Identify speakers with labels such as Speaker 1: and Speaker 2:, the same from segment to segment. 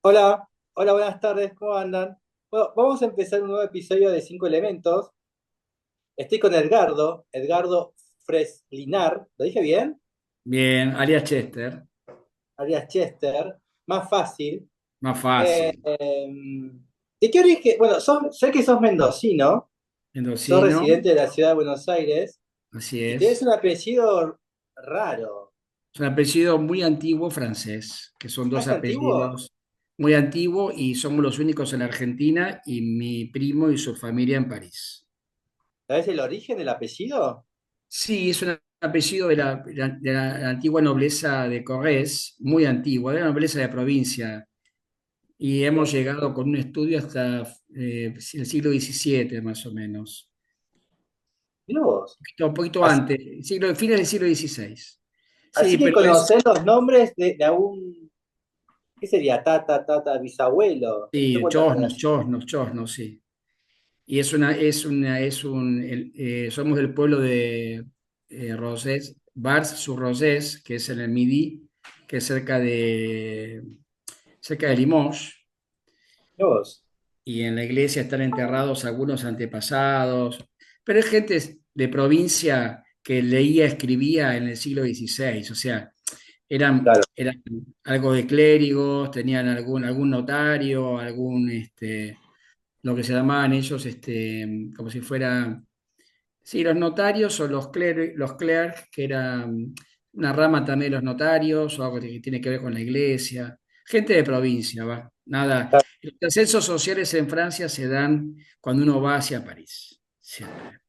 Speaker 1: Hola, hola, buenas tardes, ¿cómo andan? Bueno, vamos a empezar un nuevo episodio de Cinco Elementos. Estoy con Edgardo Freslinar, ¿lo dije bien?
Speaker 2: Bien, Arias Chester,
Speaker 1: Alias Chester, más fácil.
Speaker 2: más
Speaker 1: Eh,
Speaker 2: fácil.
Speaker 1: ¿De qué origen? Bueno, sé que sos mendocino, sos
Speaker 2: Mendocino,
Speaker 1: residente de la ciudad de Buenos Aires
Speaker 2: así
Speaker 1: y tenés
Speaker 2: es.
Speaker 1: un apellido raro.
Speaker 2: Es un apellido muy antiguo francés, que son
Speaker 1: ¿Ah,
Speaker 2: dos
Speaker 1: es antiguo?
Speaker 2: apellidos muy antiguos y somos los únicos en la Argentina y mi primo y su familia en París.
Speaker 1: ¿Sabés el origen del apellido?
Speaker 2: Sí, es un apellido de la antigua nobleza de Corrés, muy antigua, de la nobleza de la provincia. Y hemos
Speaker 1: Bien.
Speaker 2: llegado con un estudio hasta el siglo XVII, más o menos.
Speaker 1: Mirá vos.
Speaker 2: Un poquito
Speaker 1: Así,
Speaker 2: antes, fines del siglo XVI.
Speaker 1: así
Speaker 2: Sí,
Speaker 1: que
Speaker 2: pero es.
Speaker 1: conocés los nombres de algún. ¿Qué sería? Bisabuelo. No sé
Speaker 2: Sí,
Speaker 1: cuántas
Speaker 2: chosnos,
Speaker 1: generaciones.
Speaker 2: chosnos, chosnos, sí. Y somos del pueblo de Rosés, Vars-sur-Rosés, que es en el Midi, que es cerca de Limoges,
Speaker 1: Mirá vos.
Speaker 2: y en la iglesia están enterrados algunos antepasados, pero es gente de provincia que leía, escribía en el siglo XVI, o sea,
Speaker 1: Claro.
Speaker 2: eran algo de clérigos, tenían algún notario, lo que se llamaban ellos, como si fuera, sí, los notarios o los clerks, que eran una rama también de los notarios, o algo que tiene que ver con la iglesia, gente de provincia, va, nada. Los ascensos sociales en Francia se dan cuando uno va hacia París, siempre.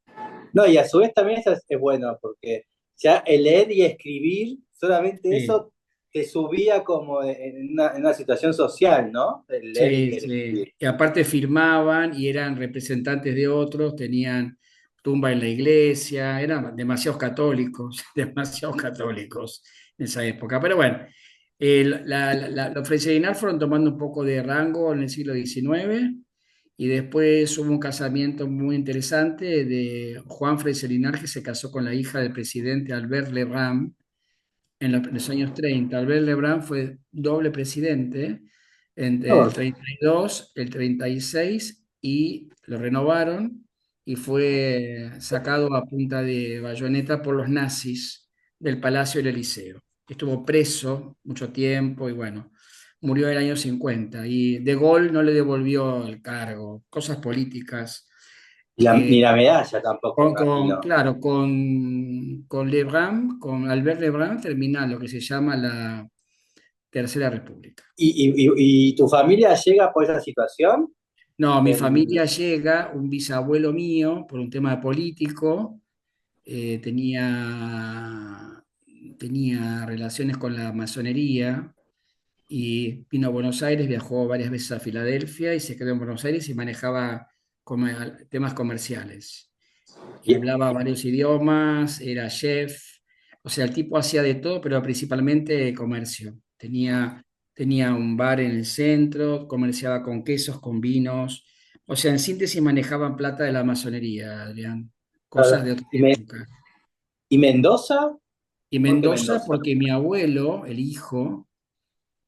Speaker 1: No, y a su vez también es bueno, porque ya el leer y escribir, solamente
Speaker 2: Sí,
Speaker 1: eso te subía como en una situación social, ¿no? El leer y
Speaker 2: sí,
Speaker 1: el
Speaker 2: sí.
Speaker 1: escribir.
Speaker 2: Y aparte firmaban y eran representantes de otros, tenían tumba en la iglesia, eran demasiados católicos, demasiados católicos en esa época. Pero bueno, los Freixenet fueron tomando un poco de rango en el siglo XIX y después hubo un casamiento muy interesante de Juan Freixenet que se casó con la hija del presidente Albert Lebrun en los años 30. Albert Lebrun fue doble presidente entre
Speaker 1: No,
Speaker 2: el 32, el 36 y lo renovaron y fue sacado a punta de bayoneta por los nazis del Palacio del Eliseo. Estuvo preso mucho tiempo y bueno, murió en el año 50 y De Gaulle no le devolvió el cargo, cosas políticas.
Speaker 1: ni
Speaker 2: Eh,
Speaker 1: la medalla tampoco, me imagino.
Speaker 2: claro, con Lebrun, con Albert Lebrun termina lo que se llama la Tercera República.
Speaker 1: ¿Y tu familia llega por esa situación?
Speaker 2: No, mi
Speaker 1: En-
Speaker 2: familia llega, un bisabuelo mío, por un tema político, tenía relaciones con la masonería y vino a Buenos Aires, viajó varias veces a Filadelfia y se quedó en Buenos Aires y manejaba temas comerciales. Y
Speaker 1: y-
Speaker 2: hablaba varios idiomas, era chef, o sea, el tipo hacía de todo, pero principalmente comercio. Tenía un bar en el centro, comerciaba con quesos, con vinos, o sea, en síntesis manejaban plata de la masonería, Adrián, cosas de otra
Speaker 1: y, Me-
Speaker 2: época.
Speaker 1: ¿Y Mendoza?
Speaker 2: Y
Speaker 1: ¿Por qué
Speaker 2: Mendoza,
Speaker 1: Mendoza?
Speaker 2: porque mi abuelo, el hijo,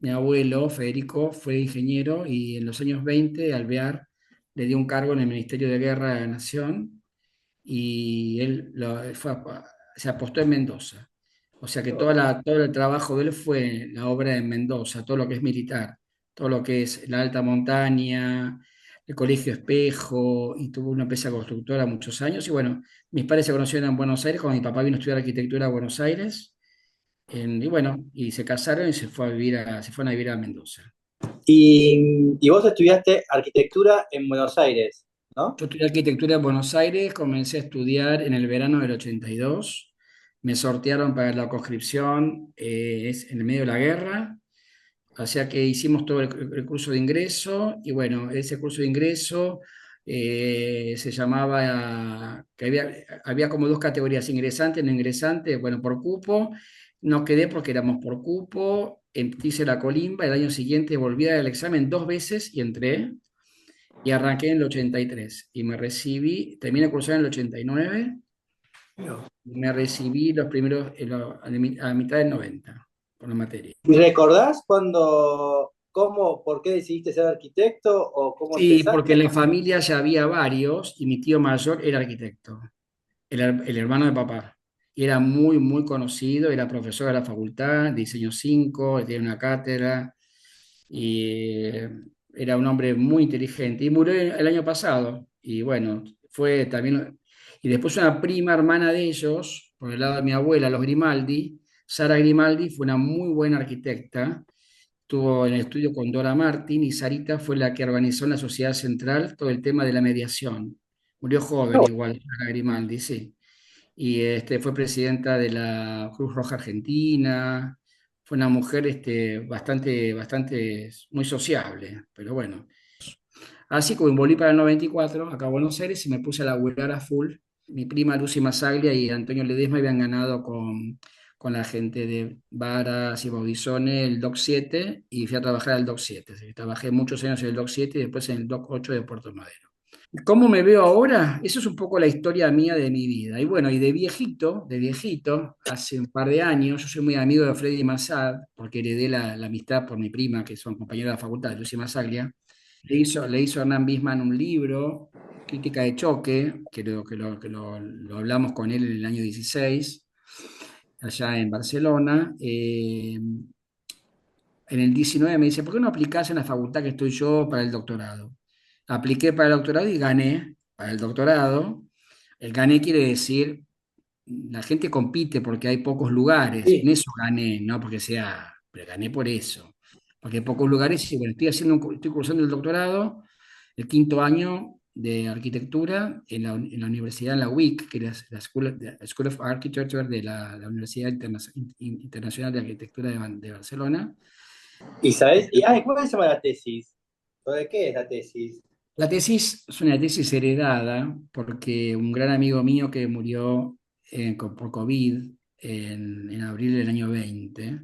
Speaker 2: mi abuelo Federico fue ingeniero y en los años 20 Alvear le dio un cargo en el Ministerio de Guerra de la Nación y él se apostó en Mendoza. O sea que todo el trabajo de él fue la obra en Mendoza, todo lo que es militar, todo lo que es la alta montaña, el Colegio Espejo, y tuvo una empresa constructora muchos años. Y bueno, mis padres se conocieron en Buenos Aires cuando mi papá vino a estudiar arquitectura a Buenos Aires. Y bueno, y se casaron y se fueron a vivir a Mendoza.
Speaker 1: Y vos estudiaste arquitectura en Buenos Aires, ¿no?
Speaker 2: Yo estudié arquitectura en Buenos Aires, comencé a estudiar en el verano del 82, me sortearon para la conscripción es en el medio de la guerra, o sea que hicimos todo el curso de ingreso y bueno, ese curso de ingreso se llamaba, que había como dos categorías, ingresante y no ingresante, bueno, por cupo, no quedé porque éramos por cupo, hice la colimba, el año siguiente volví al examen dos veces y entré. Y arranqué en el 83 y me recibí, terminé de cursar en el 89 y me recibí los primeros, a la mitad del 90 con la materia.
Speaker 1: ¿Y recordás cuando? por qué decidiste ser arquitecto o cómo
Speaker 2: Sí, porque
Speaker 1: empezaste?
Speaker 2: en la familia ya había varios y mi tío mayor era arquitecto, el hermano de papá. Y era muy, muy conocido, era profesor de la facultad, Diseño 5, tenía una cátedra y era un hombre muy inteligente. Y murió el año pasado. Y bueno, fue también... Y después una prima hermana de ellos, por el lado de mi abuela, los Grimaldi, Sara Grimaldi, fue una muy buena arquitecta. Estuvo en el estudio con Dora Martin y Sarita fue la que organizó en la Sociedad Central todo el tema de la mediación. Murió joven
Speaker 1: No.
Speaker 2: igual, Sara Grimaldi, sí. Y fue presidenta de la Cruz Roja Argentina. Fue una mujer bastante, muy sociable, pero bueno. Así como volví para el 94, acá a Buenos Aires, y me puse a laburar a full. Mi prima Lucy Masaglia y Antonio Ledesma habían ganado con la gente de Varas y Baudisone el DOC 7 y fui a trabajar al DOC 7. Así que trabajé muchos años en el DOC 7 y después en el DOC 8 de Puerto Madero. ¿Cómo me veo ahora? Eso es un poco la historia mía de mi vida. Y bueno, y de viejito, hace un par de años, yo soy muy amigo de Freddy Massad, porque heredé la amistad por mi prima, que son compañeros de la facultad, Lucy Masaglia. Le hizo Hernán Bisman un libro, Crítica de Choque, que lo hablamos con él en el año 16 allá en Barcelona. En el 19 me dice, ¿por qué no aplicás en la facultad que estoy yo para el doctorado? Apliqué para el doctorado y gané para el doctorado. El gané quiere decir, la gente compite porque hay pocos lugares. En
Speaker 1: Sí.
Speaker 2: eso gané, no porque sea, pero gané por eso. Porque hay pocos lugares y bueno, estoy cursando el doctorado, el quinto año de arquitectura en la universidad, en la UIC, que es la School of Architecture de la Universidad Internacional de Arquitectura de Barcelona.
Speaker 1: ¿Y sabes? ¿Cómo se llama la tesis? ¿Sobre qué es la tesis?
Speaker 2: La tesis es una tesis heredada porque un gran amigo mío que murió por COVID en abril del año 20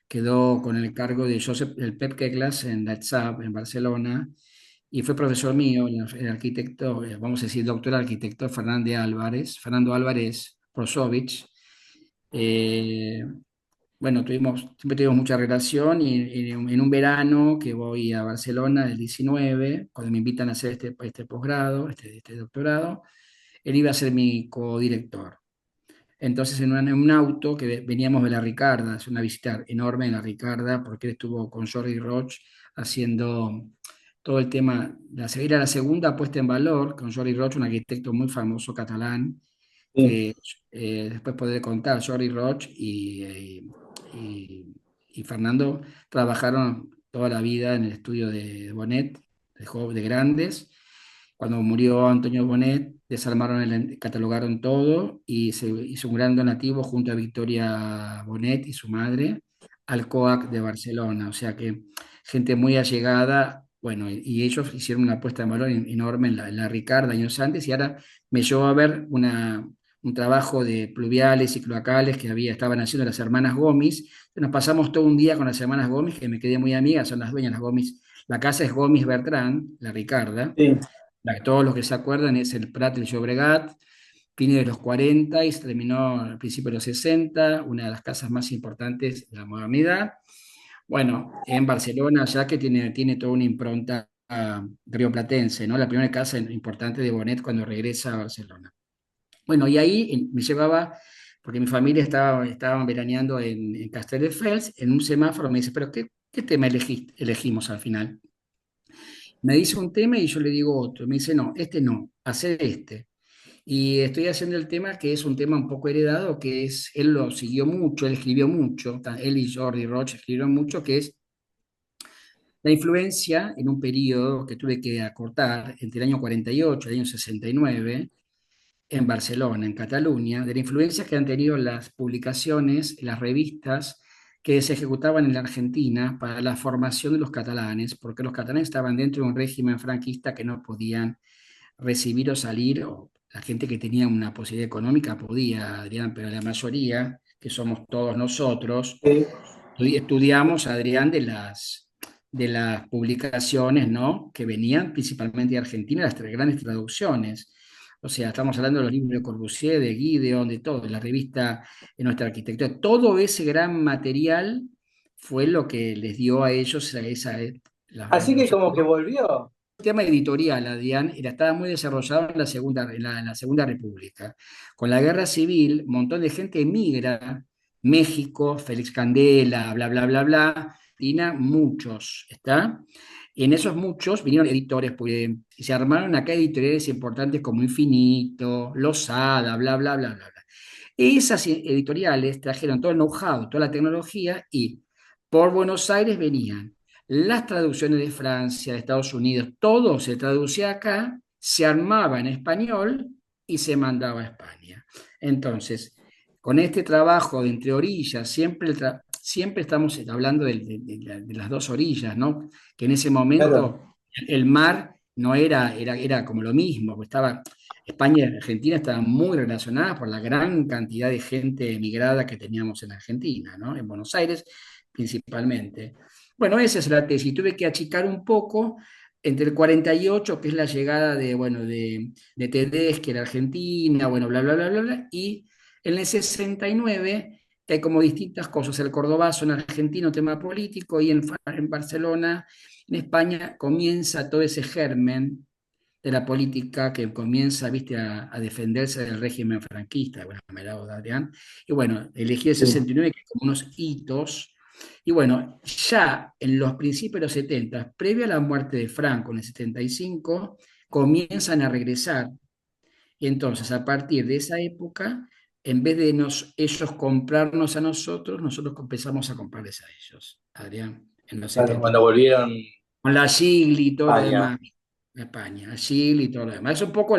Speaker 2: quedó con el cargo de Josep, el Pep Keklas en la ETSAB en Barcelona y fue profesor mío, el arquitecto, vamos a decir, doctor arquitecto Fernando Álvarez Prosovich. Eh, bueno, siempre tuvimos mucha relación y en un verano que voy a Barcelona del 19, cuando me invitan a hacer este posgrado, este doctorado, él iba a ser mi codirector. Entonces, en un auto que veníamos de la Ricarda, es una visita enorme en la Ricarda, porque él estuvo con Jordi Roig haciendo todo el tema, era la segunda puesta en valor, con Jordi Roig, un arquitecto muy famoso catalán,
Speaker 1: Sí.
Speaker 2: que después podré contar, Jordi Roig y Fernando trabajaron toda la vida en el estudio de Bonet, de grandes. Cuando murió Antonio Bonet, catalogaron todo y se hizo un gran donativo junto a Victoria Bonet y su madre al COAC de Barcelona. O sea que gente muy allegada, bueno, y ellos hicieron una apuesta de valor enorme en la Ricarda años antes y ahora me llevó a ver un trabajo de pluviales y cloacales que estaban haciendo las hermanas Gómez. Nos pasamos todo un día con las hermanas Gómez, que me quedé muy amiga, son las dueñas, las Gómez. La casa es Gómez Bertrán, la Ricarda.
Speaker 1: Sí.
Speaker 2: Todos los que se acuerdan es el Prat del Llobregat, fines de los 40 y se terminó al principio de los 60, una de las casas más importantes de la modernidad. Bueno, en Barcelona, ya que tiene toda una impronta rioplatense, ¿no? La primera casa importante de Bonet cuando regresa a Barcelona. Bueno, y ahí me llevaba, porque mi familia estaba veraneando en Castelldefels, en un semáforo me dice, pero ¿qué tema elegimos al final? Me dice un tema y yo le digo otro. Me dice, no, este no, hacer este. Y estoy haciendo el tema que es un tema un poco heredado, que es, él lo siguió mucho, él escribió mucho, él y Jordi Roch escribieron mucho, que es la influencia en un periodo que tuve que acortar entre el año 48 y el año 69 en Barcelona, en Cataluña, de la influencia que han tenido las publicaciones, las revistas que se ejecutaban en la Argentina para la formación de los catalanes, porque los catalanes estaban dentro de un régimen franquista que no podían recibir o salir, o la gente que tenía una posibilidad económica podía, Adrián, pero la mayoría, que somos todos nosotros,
Speaker 1: Sí.
Speaker 2: estudiamos, Adrián, de las publicaciones, ¿no? Que venían principalmente de Argentina, las grandes traducciones. O sea, estamos hablando de los libros de Corbusier, de Gideon, de todo, de la revista de nuestra arquitectura. Todo ese gran material fue lo que les dio a ellos la
Speaker 1: Así que
Speaker 2: revolución.
Speaker 1: como que volvió.
Speaker 2: El tema editorial, Adrián, estaba muy desarrollado en la Segunda República. Con la Guerra Civil, un montón de gente emigra, México, Félix Candela, bla, bla, bla, bla, Argentina, muchos, ¿está? Y en esos muchos vinieron editores, pues, y se armaron acá editoriales importantes como Infinito, Losada, bla, bla, bla, bla, bla. Esas editoriales trajeron todo el know-how, toda la tecnología y por Buenos Aires venían las traducciones de Francia, de Estados Unidos, todo se traducía acá, se armaba en español y se mandaba a España. Entonces, con este trabajo de entre orillas, siempre estamos hablando de las dos orillas, ¿no? Que en ese
Speaker 1: Claro.
Speaker 2: momento el mar no era como lo mismo, pues España y Argentina estaban muy relacionadas por la gran cantidad de gente emigrada que teníamos en Argentina, ¿no? En Buenos Aires principalmente. Bueno, esa es la tesis. Tuve que achicar un poco entre el 48, que es la llegada de Tedeschi a la Argentina, bueno, bla, bla, bla, bla, bla, y en el 69, que hay como distintas cosas. El cordobazo en Argentina, un tema político, y en Barcelona, en España, comienza todo ese germen de la política que comienza, viste, a defenderse del régimen franquista, bueno, me da Adrián, y bueno, elegí el
Speaker 1: Sí.
Speaker 2: 69 que como unos hitos, y bueno, ya en los principios de los 70, previo a la muerte de Franco en el 75, comienzan a regresar, y entonces a partir de esa época, en vez de ellos comprarnos a nosotros, nosotros empezamos a comprarles a ellos, Adrián, en los
Speaker 1: Claro,
Speaker 2: 70
Speaker 1: cuando volvieron
Speaker 2: con la Gigli y todo
Speaker 1: a
Speaker 2: lo
Speaker 1: España.
Speaker 2: demás, España, la Gigli y todo lo demás. Es un poco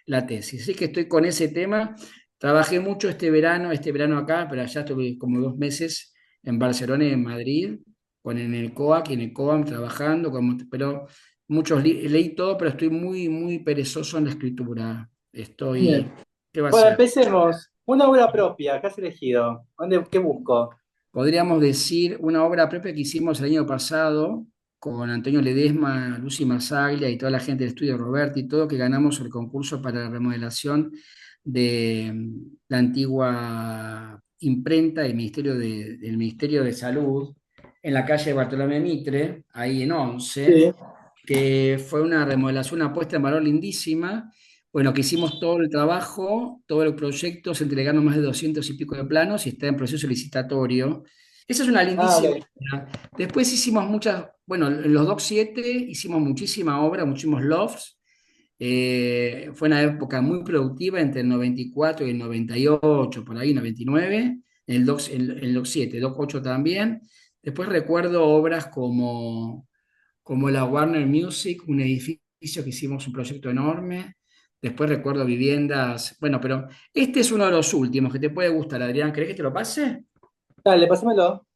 Speaker 2: la tesis. Así que estoy con ese tema. Trabajé mucho este verano acá, pero allá estuve como 2 meses en Barcelona y en Madrid, en el COAC y en el COAM trabajando, pero leí todo, pero estoy muy, muy perezoso en la escritura.
Speaker 1: Bien.
Speaker 2: ¿Qué va a
Speaker 1: Bueno,
Speaker 2: ser?
Speaker 1: empecemos. Una obra propia, ¿qué has elegido? ¿Qué busco?
Speaker 2: Podríamos decir una obra propia que hicimos el año pasado con Antonio Ledesma, Lucy Marsaglia y toda la gente del estudio Roberti y todo, que ganamos el concurso para la remodelación de la antigua imprenta del Ministerio de Salud en la calle Bartolomé Mitre, ahí en Once,
Speaker 1: Sí.
Speaker 2: que fue una remodelación, una puesta en valor lindísima. Bueno, que hicimos todo el trabajo, todo el proyecto, se entregaron más de 200 y pico de planos y está en proceso licitatorio. Esa es una
Speaker 1: Ah,
Speaker 2: lindísima
Speaker 1: ok.
Speaker 2: obra. Después hicimos bueno, en los Doc 7 hicimos muchísima obra, muchísimos lofts. Fue una época muy productiva entre el 94 y el 98, por ahí, 99. El Doc 7, Doc 8 también. Después recuerdo obras como la Warner Music, un edificio que hicimos un proyecto enorme. Después recuerdo viviendas. Bueno, pero este es uno de los últimos que te puede gustar, Adrián. ¿Crees que te lo pase?
Speaker 1: Dale, pásamelo.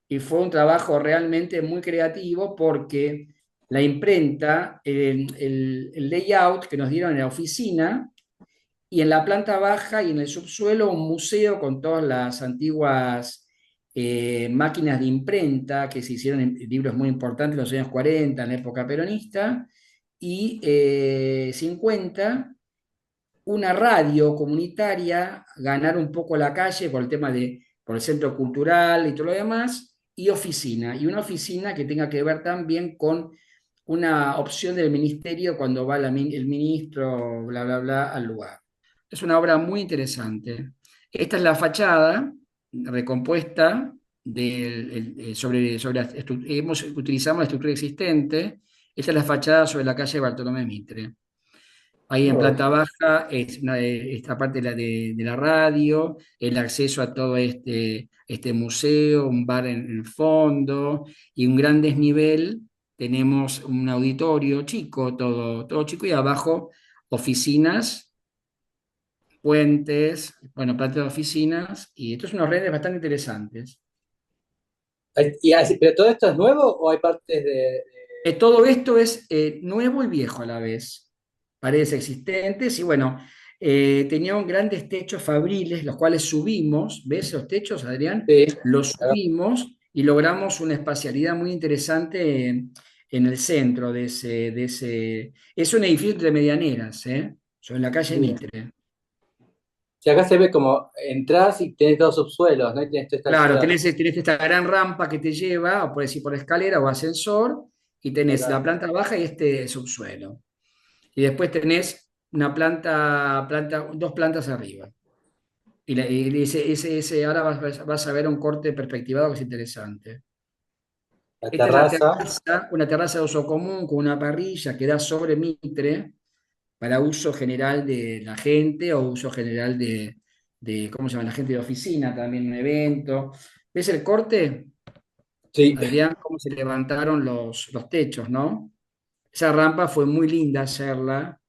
Speaker 2: Y fue un trabajo realmente muy creativo porque la imprenta, el layout que nos dieron en la oficina y en la planta baja y en el subsuelo un museo con todas las antiguas máquinas de imprenta que se hicieron en libros muy importantes en los años 40, en la época peronista, y 50, una radio comunitaria, ganar un poco la calle por el tema por el centro cultural y todo lo demás, y oficina, y una oficina que tenga que ver también con una opción del ministerio cuando va el ministro, bla, bla, bla, al lugar. Es una obra muy interesante. Esta es la fachada recompuesta utilizamos la estructura existente. Esta es la fachada sobre la calle Bartolomé Mitre. Ahí en
Speaker 1: Oh,
Speaker 2: planta baja es esta parte de la radio, el acceso a todo este museo, un bar en el fondo y un gran desnivel. Tenemos un auditorio chico, todo chico, y abajo oficinas, puentes, bueno, planta de oficinas, y estos son unos redes bastante interesantes.
Speaker 1: ¿Pero todo esto es nuevo o hay partes de...
Speaker 2: Todo esto es nuevo y viejo a la vez, paredes existentes y bueno, tenían grandes techos fabriles, los cuales subimos, ¿ves esos techos, Adrián?
Speaker 1: Sí.
Speaker 2: Los subimos y logramos una espacialidad muy interesante en el centro de ese. Es un edificio de medianeras, ¿eh? Sobre la calle
Speaker 1: Bien.
Speaker 2: Mitre.
Speaker 1: Si acá se ve como entras y tenés dos subsuelos, ¿no? Y tenés toda esta
Speaker 2: Claro,
Speaker 1: altura.
Speaker 2: tenés esta gran rampa que te lleva, o puedes ir por escalera o ascensor, y tenés la
Speaker 1: Acá.
Speaker 2: planta baja y este subsuelo. Y después tenés una dos plantas arriba. Y ahora vas a ver un corte perspectivado que es interesante.
Speaker 1: La
Speaker 2: Esta es la
Speaker 1: terraza.
Speaker 2: terraza, una terraza de uso común con una parrilla que da sobre Mitre para uso general de la gente o uso general ¿cómo se llama? La gente de oficina, también un evento. ¿Ves el corte,
Speaker 1: Sí.
Speaker 2: Adrián, cómo se levantaron los techos, ¿no? Esa rampa fue muy linda hacerla,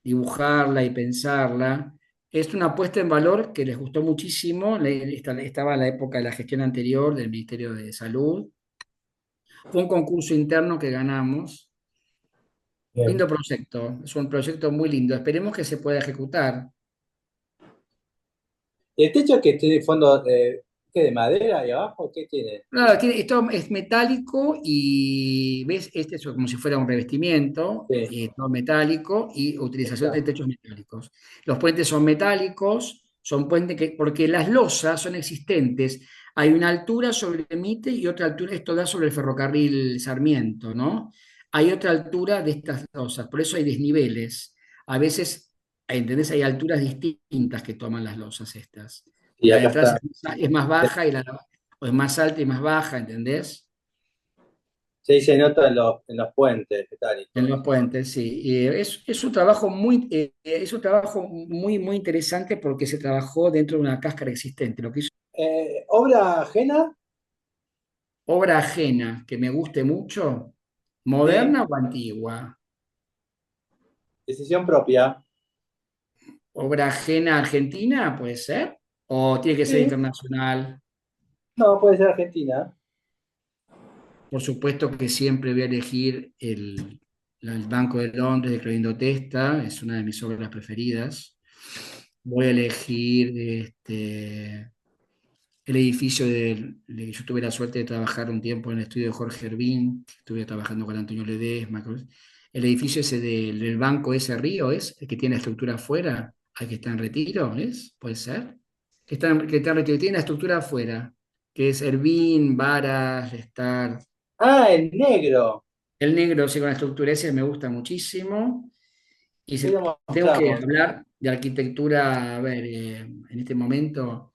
Speaker 2: dibujarla y pensarla. Es una puesta en valor que les gustó muchísimo. Estaba en la época de la gestión anterior del Ministerio de Salud. Fue un concurso interno que ganamos.
Speaker 1: Bien.
Speaker 2: Lindo proyecto, es un proyecto muy lindo. Esperemos que se pueda ejecutar.
Speaker 1: ¿Y el techo que tiene fondo qué, de madera ahí abajo? ¿Qué tiene?
Speaker 2: Claro, esto es metálico y ves, este es como si fuera un revestimiento,
Speaker 1: Sí,
Speaker 2: todo metálico y utilización de
Speaker 1: está.
Speaker 2: techos metálicos. Los puentes son metálicos, son puentes porque las losas son existentes. Hay una altura sobre el Mitre y otra altura, esto da sobre el ferrocarril Sarmiento, ¿no? Hay otra altura de estas losas, por eso hay desniveles. A veces, ¿entendés? Hay alturas distintas que toman las losas estas.
Speaker 1: Y
Speaker 2: La de
Speaker 1: acá
Speaker 2: atrás
Speaker 1: está.
Speaker 2: es más baja y o es más alta y más baja, ¿entendés?
Speaker 1: Sí, se nota en los puentes
Speaker 2: En los
Speaker 1: metálicos.
Speaker 2: puentes, sí. Y es un trabajo muy, muy interesante porque se trabajó dentro de una cáscara existente. Lo que hizo
Speaker 1: ¿Obra ajena?
Speaker 2: obra ajena que me guste mucho,
Speaker 1: Sí.
Speaker 2: moderna o antigua.
Speaker 1: Decisión propia.
Speaker 2: Obra ajena argentina, puede ser, o tiene que ser
Speaker 1: Sí.
Speaker 2: internacional.
Speaker 1: No, puede ser Argentina.
Speaker 2: Por supuesto que siempre voy a elegir el Banco de Londres de Clodindo Testa, es una de mis obras preferidas. Voy a elegir el edificio yo tuve la suerte de trabajar un tiempo en el estudio de Jorge Hervín, estuve trabajando con Antonio Ledesma. El edificio ese del Banco ese Río es el que tiene la estructura afuera, al que está en retiro, ¿es? ¿Puede ser? Que está en retiro, tiene la estructura afuera, que es Hervín, Varas, Lestar.
Speaker 1: Ah, el negro.
Speaker 2: El negro, sí, con la estructura ese me gusta muchísimo. Y
Speaker 1: Sí,
Speaker 2: si
Speaker 1: lo
Speaker 2: tengo que
Speaker 1: mostramos.
Speaker 2: hablar de arquitectura, a ver, en este momento,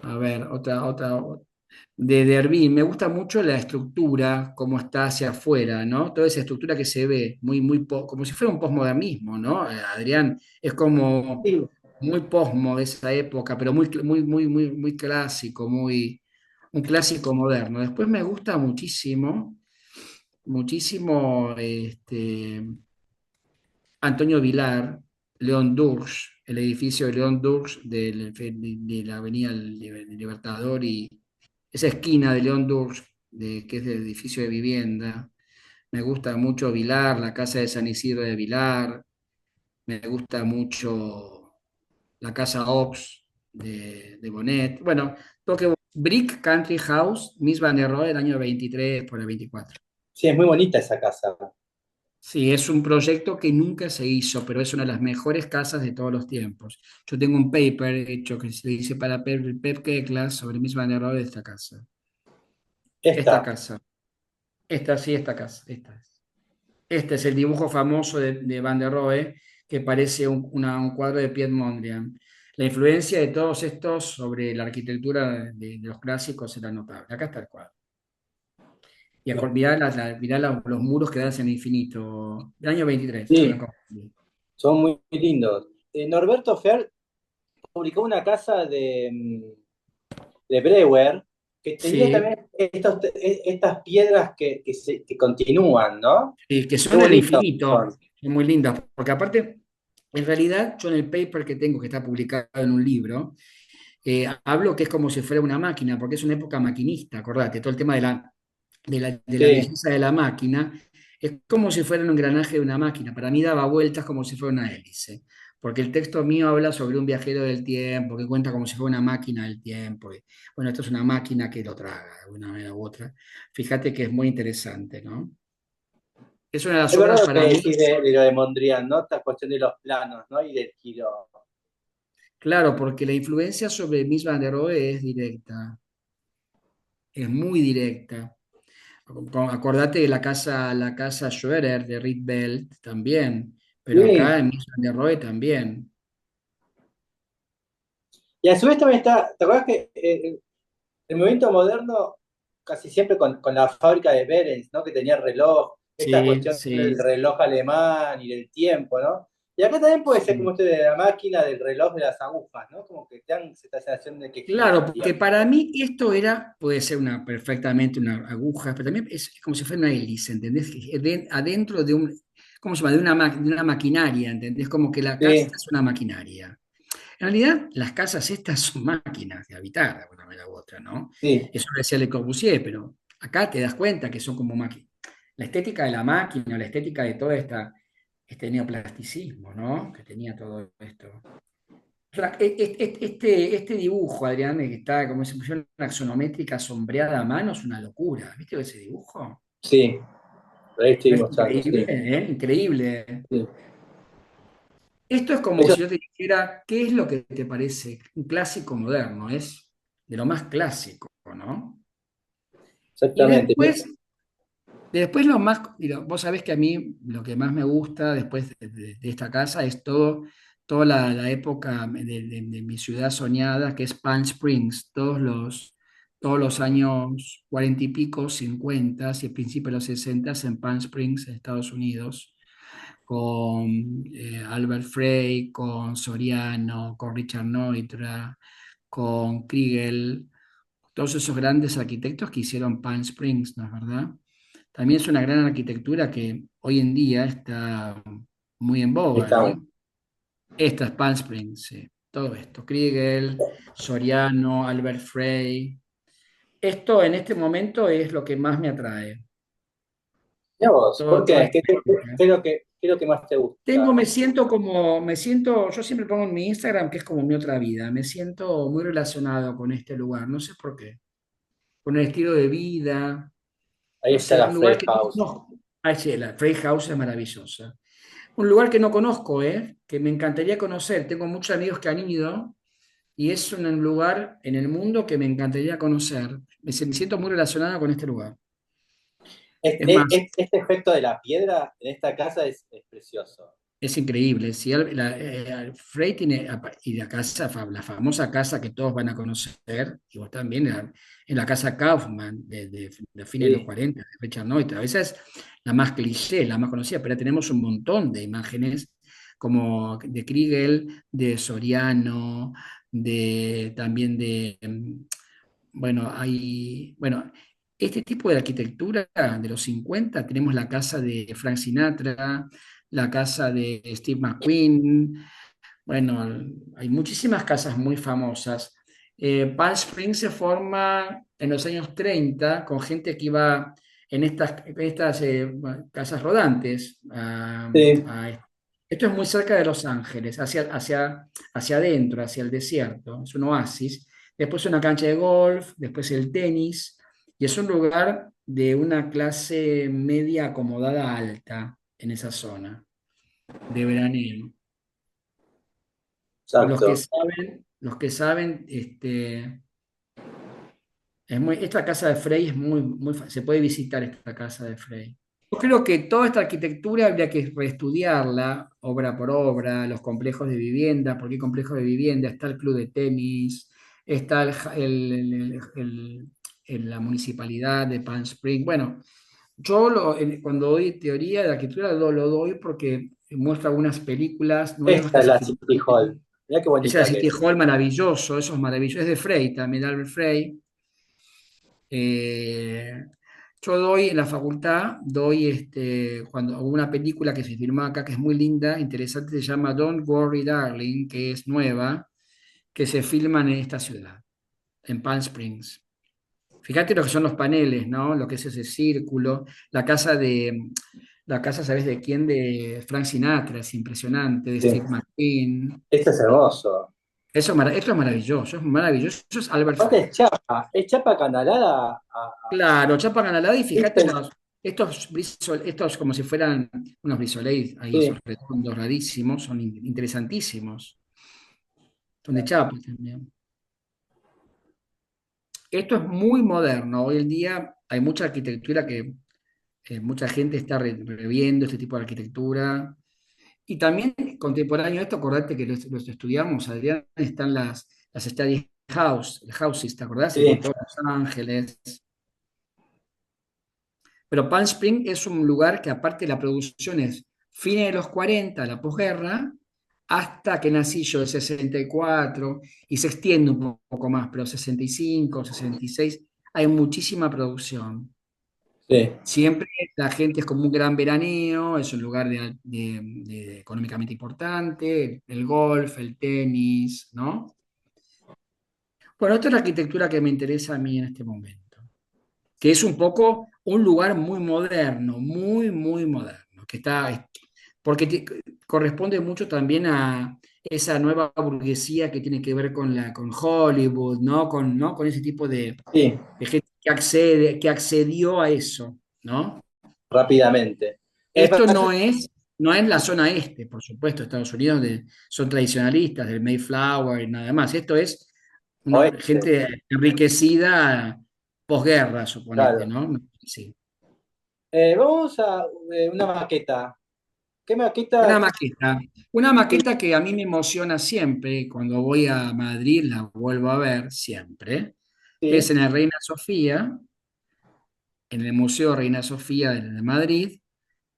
Speaker 2: a ver, de Hervín, me gusta mucho la estructura, cómo está hacia afuera, ¿no? Toda esa estructura que se ve, como si fuera un posmodernismo, ¿no? Adrián, es como
Speaker 1: Sí.
Speaker 2: muy posmo de esa época, pero muy clásico, un clásico moderno. Después me gusta muchísimo, Antonio Vilar, León Durs, el edificio de León Durs de la Avenida Libertador y esa esquina de León Durs, que es el edificio de vivienda. Me gusta mucho Vilar, la casa de San Isidro de Vilar. Me gusta mucho la casa Ox de Bonet. Bueno, toque Brick Country House, Miss Van der Rohe, del año 23 por el 24.
Speaker 1: Sí, es muy bonita esa casa.
Speaker 2: Sí, es un proyecto que nunca se hizo, pero es una de las mejores casas de todos los tiempos. Yo tengo un paper hecho que se dice para Pep Keklas sobre mis Van der Rohe de esta casa. Esta
Speaker 1: Esta.
Speaker 2: casa. Esta sí, esta casa. Esta es. Este es el dibujo famoso de Van der Rohe que parece un cuadro de Piet Mondrian. La influencia de todos estos sobre la arquitectura de los clásicos era notable. Acá está el cuadro. Y mirá, los muros que dan hacia el infinito. Del año 23.
Speaker 1: Sí, son muy lindos. Norberto Fer publicó una casa de Breuer que tenía
Speaker 2: Sí,
Speaker 1: también estas piedras que continúan, ¿no?
Speaker 2: y que
Speaker 1: Qué
Speaker 2: son el
Speaker 1: bonitos
Speaker 2: infinito,
Speaker 1: son.
Speaker 2: son muy lindas, porque aparte, en realidad, yo en el paper que tengo, que está publicado en un libro, hablo que es como si fuera una máquina, porque es una época maquinista, acordate, todo el tema de la
Speaker 1: Sí,
Speaker 2: belleza de la máquina, es como si fuera un engranaje de una máquina, para mí daba vueltas como si fuera una hélice, porque el texto mío habla sobre un viajero del tiempo, que cuenta como si fuera una máquina del tiempo, y, bueno, esto es una máquina que lo traga de una manera u otra, fíjate que es muy interesante, ¿no? Es una de las
Speaker 1: es
Speaker 2: obras
Speaker 1: verdad lo que
Speaker 2: para mí.
Speaker 1: decís de lo de Mondrian, ¿no? Esta cuestión de los planos, ¿no? Y del giro.
Speaker 2: Claro, porque la influencia sobre Mies van der Rohe es directa, es muy directa. Acordate de la casa Schroeder de Rietveld también, pero acá
Speaker 1: Sí.
Speaker 2: en Mies van der Rohe también.
Speaker 1: Y a su vez también está, ¿te acuerdas que el movimiento moderno, casi siempre con la fábrica de Behrens, ¿no? Que tenía el reloj, esta
Speaker 2: Sí,
Speaker 1: cuestión del
Speaker 2: sí,
Speaker 1: reloj alemán y del tiempo, ¿no? Y acá también puede ser como
Speaker 2: sí.
Speaker 1: este de la máquina del reloj de las agujas, ¿no? Como que te dan esa sensación de que gira
Speaker 2: Claro,
Speaker 1: el
Speaker 2: porque
Speaker 1: tiempo.
Speaker 2: para mí esto era, puede ser perfectamente una aguja, pero también es como si fuera una hélice, ¿entendés? Que adentro de ¿cómo se llama? De una maquinaria, ¿entendés? Como que la casa
Speaker 1: Sí,
Speaker 2: es una maquinaria. En realidad, las casas estas son máquinas de habitar de alguna manera u otra, ¿no?
Speaker 1: sí,
Speaker 2: Eso lo decía Le Corbusier, pero acá te das cuenta que son como máquinas. La estética de la máquina, la estética de todo este neoplasticismo, ¿no? Que tenía todo esto. Este dibujo, Adrián, que está como si fuera una axonométrica sombreada a mano, es una locura. ¿Viste ese dibujo?
Speaker 1: sí, ahí estoy
Speaker 2: ¿No es
Speaker 1: mostrando,
Speaker 2: increíble?
Speaker 1: sí,
Speaker 2: ¿Eh? Increíble.
Speaker 1: sí.
Speaker 2: Esto es como
Speaker 1: Eso,
Speaker 2: si yo te dijera, ¿qué es lo que te parece un clásico moderno? Es de lo más clásico, ¿no? Y
Speaker 1: exactamente.
Speaker 2: después lo más, vos sabés que a mí lo que más me gusta después de esta casa es toda la época de mi ciudad soñada, que es Palm Springs, todos los años 40 y pico, 50 y el principio de los 60 en Palm Springs, en Estados Unidos, con Albert Frey, con Soriano, con Richard Neutra, con Kriegel, todos esos grandes arquitectos que hicieron Palm Springs, ¿no es verdad? También es una gran arquitectura que hoy en día está muy en boga,
Speaker 1: Estamos.
Speaker 2: ¿no? Esta es Palm Springs, sí. Todo esto, Kriegel, Soriano, Albert Frey. Esto en este momento es lo que más me atrae.
Speaker 1: Mira vos, ¿por
Speaker 2: Toda
Speaker 1: qué?
Speaker 2: esta
Speaker 1: ¿Qué
Speaker 2: época.
Speaker 1: es qué es lo que más te gusta?
Speaker 2: Me siento, yo siempre pongo en mi Instagram que es como mi otra vida, me siento muy relacionado con este lugar, no sé por qué, con el estilo de vida,
Speaker 1: Ahí
Speaker 2: no
Speaker 1: está
Speaker 2: sé,
Speaker 1: la
Speaker 2: un lugar
Speaker 1: Frey
Speaker 2: que no
Speaker 1: House.
Speaker 2: conozco. Ah, sí, la Frey House es maravillosa. Un lugar que no conozco, que me encantaría conocer, tengo muchos amigos que han ido y es un lugar en el mundo que me encantaría conocer. Me siento muy relacionado con este lugar. Es más,
Speaker 1: Este efecto de la piedra en esta casa es precioso.
Speaker 2: es increíble. Si Frey tiene, y la casa, la famosa casa que todos van a conocer, y vos también, en la casa Kaufman de fines de los
Speaker 1: Sí,
Speaker 2: 40 de Richard Neutra. Esa es la más cliché, la más conocida, pero tenemos un montón de imágenes como de Kriegel, de Soriano, también bueno, este tipo de arquitectura de los 50 tenemos la casa de Frank Sinatra, la casa de Steve McQueen, bueno, hay muchísimas casas muy famosas. Palm Springs se forma en los años 30 con gente que iba en estas casas rodantes.
Speaker 1: sí,
Speaker 2: Esto es muy cerca de Los Ángeles, hacia adentro, hacia el desierto. Es un oasis. Después una cancha de golf, después el tenis. Y es un lugar de una clase media acomodada alta en esa zona de veraneo.
Speaker 1: exacto.
Speaker 2: Los que saben, esta casa de Frey es se puede visitar esta casa de Frey. Yo creo que toda esta arquitectura habría que reestudiarla, obra por obra, los complejos de vivienda, porque hay complejos de vivienda, está el club de tenis, está la municipalidad de Palm Springs. Bueno, cuando doy teoría de arquitectura lo doy porque muestra algunas películas nuevas
Speaker 1: Esta
Speaker 2: que
Speaker 1: es
Speaker 2: se
Speaker 1: la City
Speaker 2: filmaron.
Speaker 1: Hall. Mirá qué
Speaker 2: Ese era
Speaker 1: bonita que
Speaker 2: City
Speaker 1: es.
Speaker 2: Hall maravilloso, eso es maravilloso. Es de Frey también, Albert Frey. Eh, yo doy en la facultad, cuando hago una película que se filmó acá, que es muy linda, interesante, se llama Don't Worry Darling, que es nueva, que se filma en esta ciudad, en Palm Springs. Fíjate lo que son los paneles, ¿no? Lo que es ese círculo, la casa, ¿sabes de quién? De Frank Sinatra, es impresionante, de
Speaker 1: Sí.
Speaker 2: Steve McQueen.
Speaker 1: Este es hermoso.
Speaker 2: Esto es maravilloso, eso es Albert
Speaker 1: Aparte
Speaker 2: Frey.
Speaker 1: es chapa canalada
Speaker 2: Claro, chapa canalada y fíjate
Speaker 1: ¿viste?
Speaker 2: estos como si fueran unos brisolets ahí, esos
Speaker 1: Sí,
Speaker 2: redondos rarísimos, son interesantísimos. donde Chaplin también. Esto es muy moderno. Hoy en día hay mucha arquitectura que mucha gente está reviendo este tipo de arquitectura. Y también contemporáneo a esto, acordate que los estudiamos, Adrián, están las study houses, ¿te acordás?
Speaker 1: Sí,
Speaker 2: En todos Los Ángeles. Pero Palm Spring es un lugar que aparte la producción es fines de los 40, la posguerra, hasta que nací yo, el 64, y se extiende un poco más, pero 65, 66, hay muchísima producción.
Speaker 1: sí.
Speaker 2: Siempre la gente es como un gran veraneo, es un lugar económicamente importante, el golf, el tenis, ¿no? Bueno, esta es la arquitectura que me interesa a mí en este momento, que es un poco un lugar muy moderno, muy, muy moderno, porque corresponde mucho también a esa nueva burguesía que tiene que ver con Hollywood, ¿no? Con ese tipo
Speaker 1: Sí,
Speaker 2: de gente que accedió a eso, ¿no?
Speaker 1: rápidamente.
Speaker 2: Esto
Speaker 1: Para
Speaker 2: no es la zona este, por supuesto, Estados Unidos son tradicionalistas del Mayflower y nada más. Esto es
Speaker 1: oeste,
Speaker 2: gente enriquecida posguerra, suponete,
Speaker 1: claro.
Speaker 2: ¿no? Sí.
Speaker 1: Vamos a una maqueta. ¿Qué
Speaker 2: Una
Speaker 1: maqueta?
Speaker 2: maqueta, una maqueta que a mí me emociona siempre, cuando voy a Madrid la vuelvo a ver siempre, que es
Speaker 1: Sí,
Speaker 2: en el Reina Sofía, en el Museo Reina Sofía de Madrid,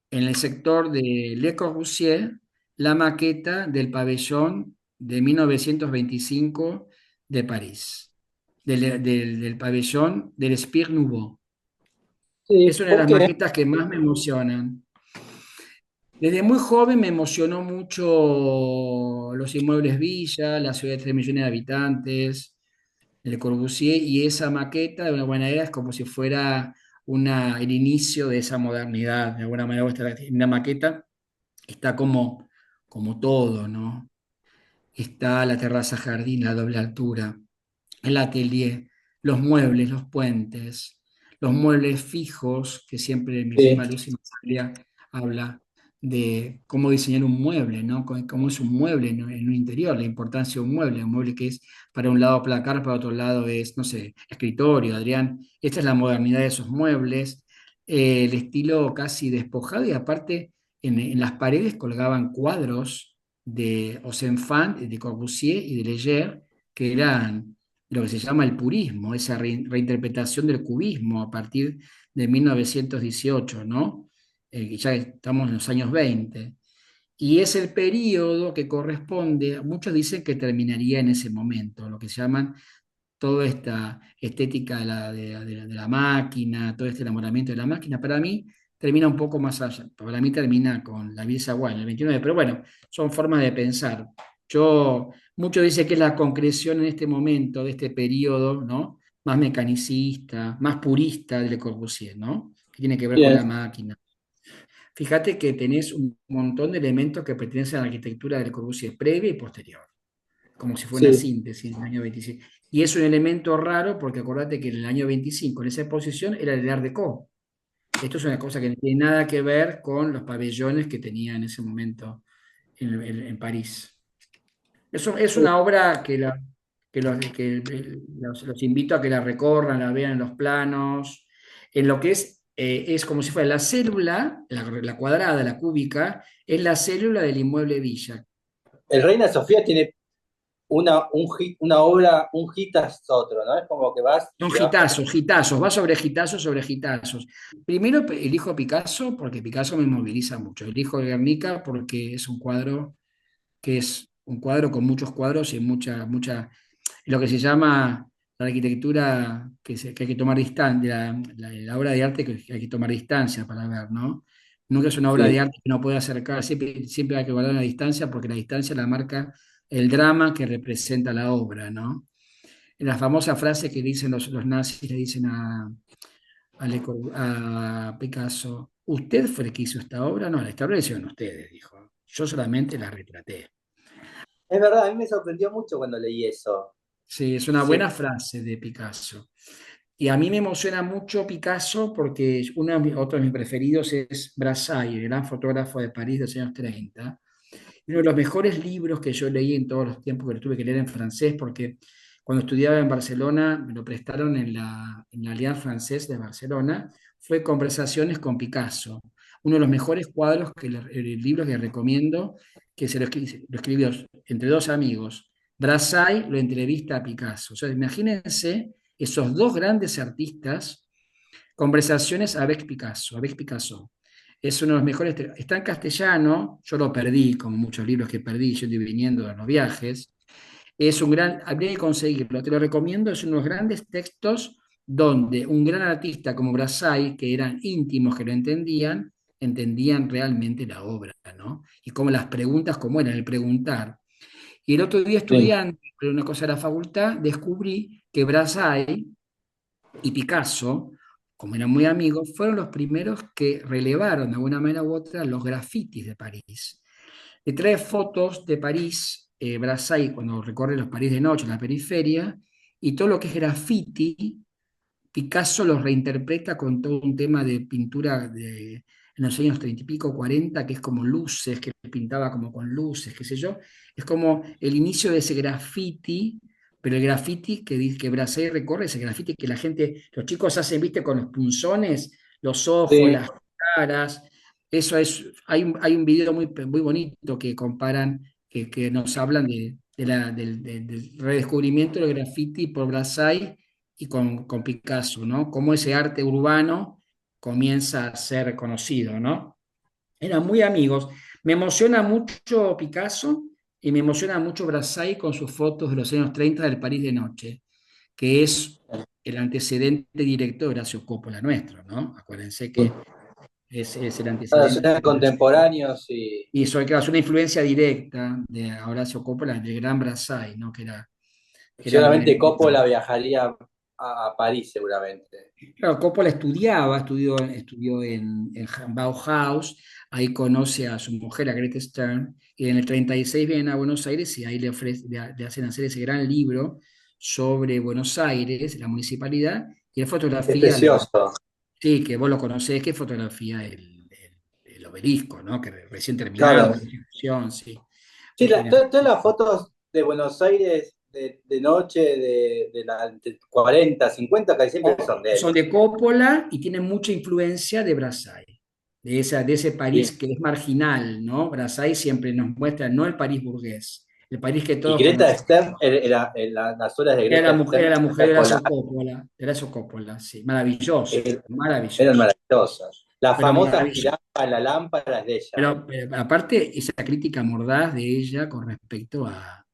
Speaker 2: en el sector de Le Corbusier, la maqueta del pabellón de 1925 de París, del pabellón del Esprit Nouveau. Es
Speaker 1: sí.
Speaker 2: una de
Speaker 1: ¿Por
Speaker 2: las
Speaker 1: qué?
Speaker 2: maquetas que más me emocionan. Desde muy joven me emocionó mucho los inmuebles Villa, la ciudad de 3 millones de habitantes, Le Corbusier, y esa maqueta de una buena manera es como si fuera el inicio de esa modernidad. De alguna manera, una maqueta está como todo, ¿no? Está la terraza jardín, la doble altura, el atelier, los muebles, los puentes, los muebles fijos, que siempre mi
Speaker 1: Sí,
Speaker 2: prima Lucy Masalia habla de cómo diseñar un mueble, ¿no? Cómo es un mueble en un interior, la importancia de un mueble que es para un lado placar, para otro lado es, no sé, escritorio, Adrián. Esta es la modernidad de esos muebles, el estilo casi despojado y aparte en las paredes colgaban cuadros de Osenfant, de Corbusier y de Leger, que eran lo que se llama el purismo, esa reinterpretación del cubismo a partir de 1918, ¿no? Ya estamos en los años 20. Y es el periodo que corresponde, muchos dicen que terminaría en ese momento, lo que se llaman toda esta estética de la máquina, todo este enamoramiento de la máquina, para mí termina un poco más allá. Para mí termina con la Virsa Wild, en el 29, pero bueno, son formas de pensar. Muchos dicen que es la concreción en este momento de este periodo, ¿no? Más mecanicista, más purista de Le Corbusier, ¿no? Que tiene que ver con
Speaker 1: bien,
Speaker 2: la máquina. Fíjate que tenés un montón de elementos que pertenecen a la arquitectura de Le Corbusier, previa y posterior, como si fuera una
Speaker 1: sí.
Speaker 2: síntesis del año 25. Y es un elemento raro porque acordate que en el año 25, en esa exposición, era el Art Deco. Esto es una cosa que no tiene nada que ver con los pabellones que tenía en ese momento en París. Eso es
Speaker 1: Sí.
Speaker 2: una obra que los invito a que la recorran, la vean en los planos, en lo que es como si fuera la célula, la cuadrada, la cúbica, es la célula del inmueble Villa.
Speaker 1: El Reina Sofía tiene una obra, un hit tras otro, ¿no? Es como que vas
Speaker 2: Son
Speaker 1: y te vas.
Speaker 2: gitazos, gitazos, va sobre gitazos, sobre gitazos. Primero elijo Picasso porque Picasso me moviliza mucho. Elijo Guernica porque es un cuadro con muchos cuadros y lo que se llama la arquitectura que hay que tomar distancia, la obra de arte que hay que tomar distancia para ver, ¿no? Nunca es una obra
Speaker 1: Sí,
Speaker 2: de arte que no puede acercar, siempre hay que guardar una distancia porque la distancia la marca el drama que representa la obra, ¿no? La famosa frase que dicen los nazis, le dicen a Picasso, ¿usted fue el que hizo esta obra? No, esta obra la hicieron ustedes, dijo. Yo solamente la retraté.
Speaker 1: es verdad, a mí me sorprendió mucho cuando leí eso.
Speaker 2: Sí, es una
Speaker 1: Sí,
Speaker 2: buena frase de Picasso. Y a mí me emociona mucho Picasso porque otro de mis preferidos es Brassai, el gran fotógrafo de París de los años 30. uno de los mejores libros que yo leí en todos los tiempos que lo tuve que leer en francés, porque cuando estudiaba en Barcelona, me lo prestaron en la Alliance Française de Barcelona, fue Conversaciones con Picasso, uno de los mejores cuadros, libros que recomiendo, que lo escribió entre dos amigos. Brassai lo entrevista a Picasso. O sea, imagínense esos dos grandes artistas, conversaciones avec Picasso. Es uno de los mejores. Está en castellano, yo lo perdí, como muchos libros que perdí, yo estoy viniendo de los viajes. Es un gran, habría que conseguirlo, te lo recomiendo, es uno de los grandes textos donde un gran artista como Brassai, que eran íntimos, que lo entendían realmente la obra, ¿no? Y como las preguntas, como eran el preguntar. Y el otro día
Speaker 1: Sí.
Speaker 2: estudiando una cosa de la facultad, descubrí que Brassai y Picasso, como eran muy amigos, fueron los primeros que relevaron de alguna manera u otra los grafitis de París. Le trae fotos de París, Brassai, cuando recorre los París de noche, la periferia, y todo lo que es graffiti, Picasso los reinterpreta con todo un tema de pintura en los años 30 y pico, 40, que es como luces, que pintaba como con luces, qué sé yo. Es como el inicio de ese graffiti, pero el graffiti que Brassai recorre, ese graffiti que la gente, los chicos hacen, viste, con los punzones, los ojos,
Speaker 1: Sí.
Speaker 2: las caras. Eso es, hay un video muy bonito que comparan, que nos hablan del redescubrimiento del graffiti por Brassai y con Picasso, ¿no? Cómo ese arte urbano comienza a ser conocido, ¿no? Eran muy amigos. Me emociona mucho Picasso y me emociona mucho Brassai con sus fotos de los años 30 del París de noche, que es el antecedente directo de Horacio Coppola nuestro, ¿no? Acuérdense que es el
Speaker 1: Para
Speaker 2: antecedente
Speaker 1: ser contemporáneos y
Speaker 2: y eso claro, es una influencia directa de Horacio Coppola, del gran Brassai, ¿no? Que era
Speaker 1: seguramente
Speaker 2: realmente.
Speaker 1: Coppola viajaría a París, seguramente.
Speaker 2: Claro, Coppola estudió en Bauhaus, ahí conoce a su mujer, a Greta Stern, y en el 36 vienen a Buenos Aires y ahí le hacen hacer ese gran libro sobre Buenos Aires, la municipalidad, y la
Speaker 1: Es
Speaker 2: fotografía,
Speaker 1: precioso.
Speaker 2: sí, que vos lo conocés, que fotografía el obelisco, ¿no? Que recién terminado,
Speaker 1: Claro.
Speaker 2: una institución, sí,
Speaker 1: Sí,
Speaker 2: original.
Speaker 1: todas las fotos de Buenos Aires de noche, de la de 40, 50, casi siempre son de él.
Speaker 2: Son de Coppola y tienen mucha influencia de Brassai, de ese París
Speaker 1: Sí.
Speaker 2: que es marginal, ¿no? Brassai siempre nos muestra no el París burgués, el París que
Speaker 1: Y
Speaker 2: todos
Speaker 1: Greta
Speaker 2: conocen.
Speaker 1: Stern, las horas de Greta
Speaker 2: Era
Speaker 1: Stern
Speaker 2: la mujer de
Speaker 1: espectacular,
Speaker 2: De Horacio Coppola, sí, maravilloso,
Speaker 1: eh, eran
Speaker 2: maravilloso,
Speaker 1: maravillosas. Las
Speaker 2: pero
Speaker 1: famosas
Speaker 2: maravilloso.
Speaker 1: tiradas a la lámpara es de ella.
Speaker 2: Pero aparte, esa crítica mordaz de ella con respecto a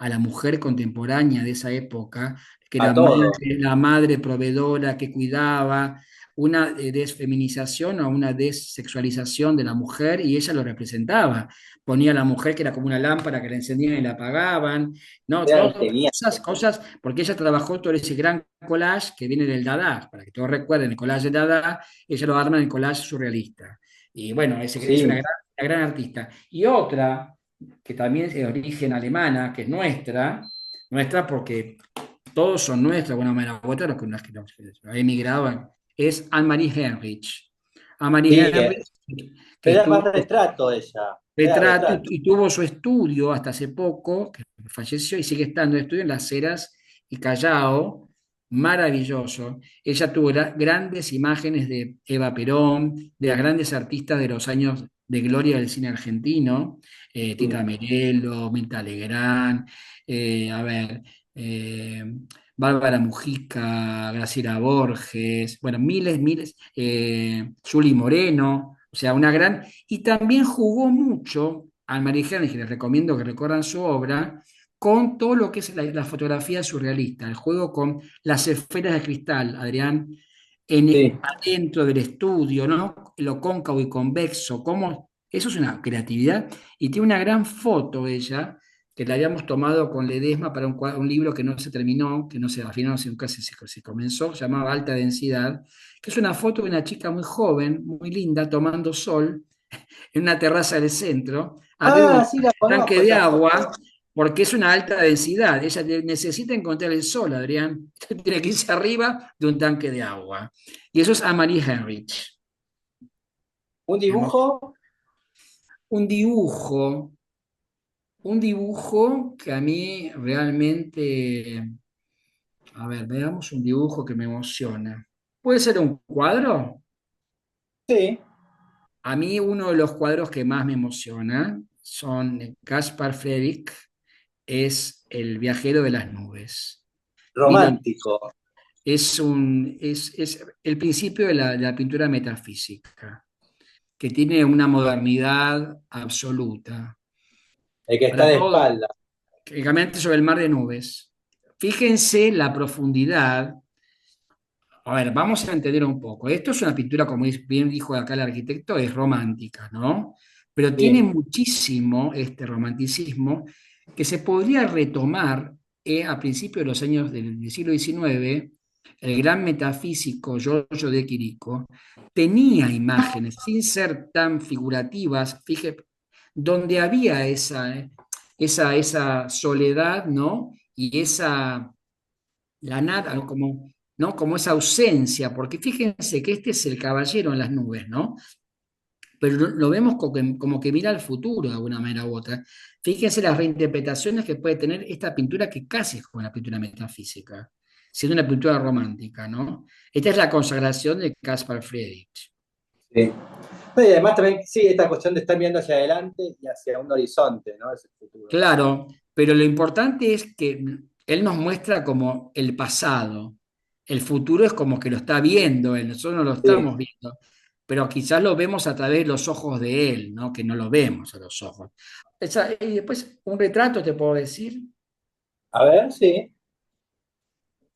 Speaker 2: la mujer contemporánea de esa época, que
Speaker 1: A
Speaker 2: era
Speaker 1: todo.
Speaker 2: la madre proveedora que cuidaba, una desfeminización o una desexualización de la mujer, y ella lo representaba. Ponía a la mujer que era como una lámpara que la encendían y la apagaban, ¿no?
Speaker 1: Eran
Speaker 2: Todas
Speaker 1: geniales.
Speaker 2: cosas, porque ella trabajó todo ese gran collage que viene del Dada, para que todos recuerden, el collage del Dada, ella lo arma en el collage surrealista. Y bueno, es
Speaker 1: Sí,
Speaker 2: una gran artista. Y otra, que también es de origen alemana, que es nuestra porque todos son nuestros, de alguna manera u otra, los que emigraban, es Anne-Marie Heinrich. Anne-Marie
Speaker 1: sí,
Speaker 2: Heinrich, que
Speaker 1: pero era más
Speaker 2: estuvo
Speaker 1: retrato ella. Era
Speaker 2: retrato
Speaker 1: retrato.
Speaker 2: y tuvo su estudio hasta hace poco, que falleció y sigue estando en estudio en Las Heras y Callao, maravilloso. Ella tuvo grandes imágenes de Eva Perón, de las grandes artistas de los años de gloria del cine argentino, Tita
Speaker 1: Sí.
Speaker 2: Merello, Mirta Legrand, a ver, eh, Bárbara Mujica, Graciela Borges, bueno, miles, Juli Moreno, o sea, una gran y también jugó mucho al Marijani, que les recomiendo que recorran su obra, con todo lo que es la fotografía surrealista, el juego con las esferas de cristal, Adrián,
Speaker 1: Sí.
Speaker 2: adentro del estudio, ¿no? Lo cóncavo y convexo, cómo, eso es una creatividad. Y tiene una gran foto ella, que la habíamos tomado con Ledesma para un libro que no se terminó, que no se, al final no se, nunca se comenzó, se llamaba Alta Densidad, que es una foto de una chica muy joven, muy linda, tomando sol en una terraza del centro, arriba de
Speaker 1: Ah,
Speaker 2: un
Speaker 1: sí, la
Speaker 2: tanque
Speaker 1: conozco
Speaker 2: de
Speaker 1: esa foto.
Speaker 2: agua, porque es una alta densidad. Ella necesita encontrar el sol, Adrián. Tiene que irse arriba de un tanque de agua. Y eso es Amalie Heinrich.
Speaker 1: Un dibujo,
Speaker 2: Un dibujo. un dibujo que a mí realmente, a ver, veamos un dibujo que me emociona. ¿Puede ser un cuadro?
Speaker 1: Sí,
Speaker 2: A mí uno de los cuadros que más me emociona son Caspar Friedrich, es El viajero de las nubes.
Speaker 1: romántico.
Speaker 2: Es el principio de la pintura metafísica, que tiene una modernidad absoluta.
Speaker 1: El que está
Speaker 2: Para
Speaker 1: de
Speaker 2: todo,
Speaker 1: espalda.
Speaker 2: únicamente sobre el mar de nubes. Fíjense la profundidad. A ver, vamos a entender un poco. Esto es una pintura, como bien dijo acá el arquitecto, es romántica, ¿no? Pero tiene
Speaker 1: Sí.
Speaker 2: muchísimo este romanticismo que se podría retomar a principios de los años del siglo XIX. El gran metafísico Giorgio de Chirico tenía imágenes, sin ser tan figurativas, fíjate, donde había esa soledad, ¿no? Y la nada, como, ¿no? Como esa ausencia, porque fíjense que este es el caballero en las nubes, ¿no? Pero lo vemos como que mira al futuro de alguna manera u otra. Fíjense las reinterpretaciones que puede tener esta pintura que casi es como una pintura metafísica, siendo una pintura romántica, ¿no? Esta es la consagración de Caspar Friedrich.
Speaker 1: Sí. No, y además también, sí, esta cuestión de estar mirando hacia adelante y hacia un horizonte, ¿no? Es el futuro.
Speaker 2: Claro, pero lo importante es que él nos muestra como el pasado. El futuro es como que lo está viendo él, nosotros no lo
Speaker 1: Sí.
Speaker 2: estamos viendo, pero quizás lo vemos a través de los ojos de él, ¿no? Que no lo vemos a los ojos. Y después un retrato, te puedo decir,
Speaker 1: A ver, sí.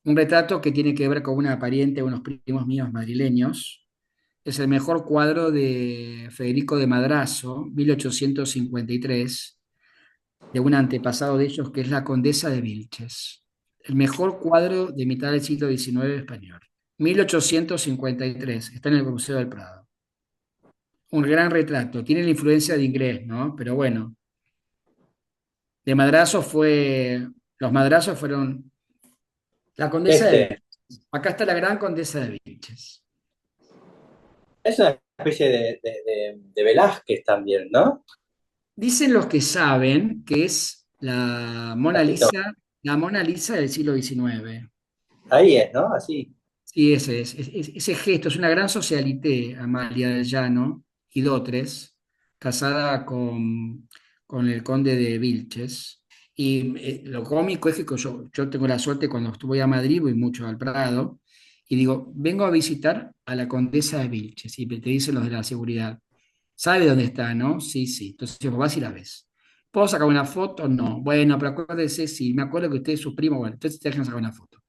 Speaker 2: un retrato que tiene que ver con una pariente, unos primos míos madrileños. Es el mejor cuadro de Federico de Madrazo, 1853, de un antepasado de ellos, que es la Condesa de Vilches. El mejor cuadro de mitad del siglo XIX español. 1853, está en el Museo del Prado. Un gran retrato, tiene la influencia de Ingrés, ¿no? Pero bueno, de Madrazo los Madrazos fueron la Condesa de
Speaker 1: Este.
Speaker 2: Vilches. Acá está la gran Condesa de Vilches.
Speaker 1: Es una especie de Velázquez también, ¿no?
Speaker 2: Dicen los que saben que es
Speaker 1: Gatito.
Speaker 2: La Mona Lisa del siglo XIX.
Speaker 1: Ahí es, ¿no? Así.
Speaker 2: Sí, ese es. Ese gesto es una gran socialité, Amalia del Llano y Dotres, casada con el conde de Vilches. Y lo cómico es que yo tengo la suerte cuando voy a Madrid, voy mucho al Prado, y digo, vengo a visitar a la condesa de Vilches, y te dicen los de la seguridad, ¿sabe dónde está, no? Sí, sí. Entonces vos vas y la ves. ¿Puedo sacar una foto? No. Bueno, pero acuérdese, sí, me acuerdo que usted es su primo, bueno, entonces te dejan sacar una foto.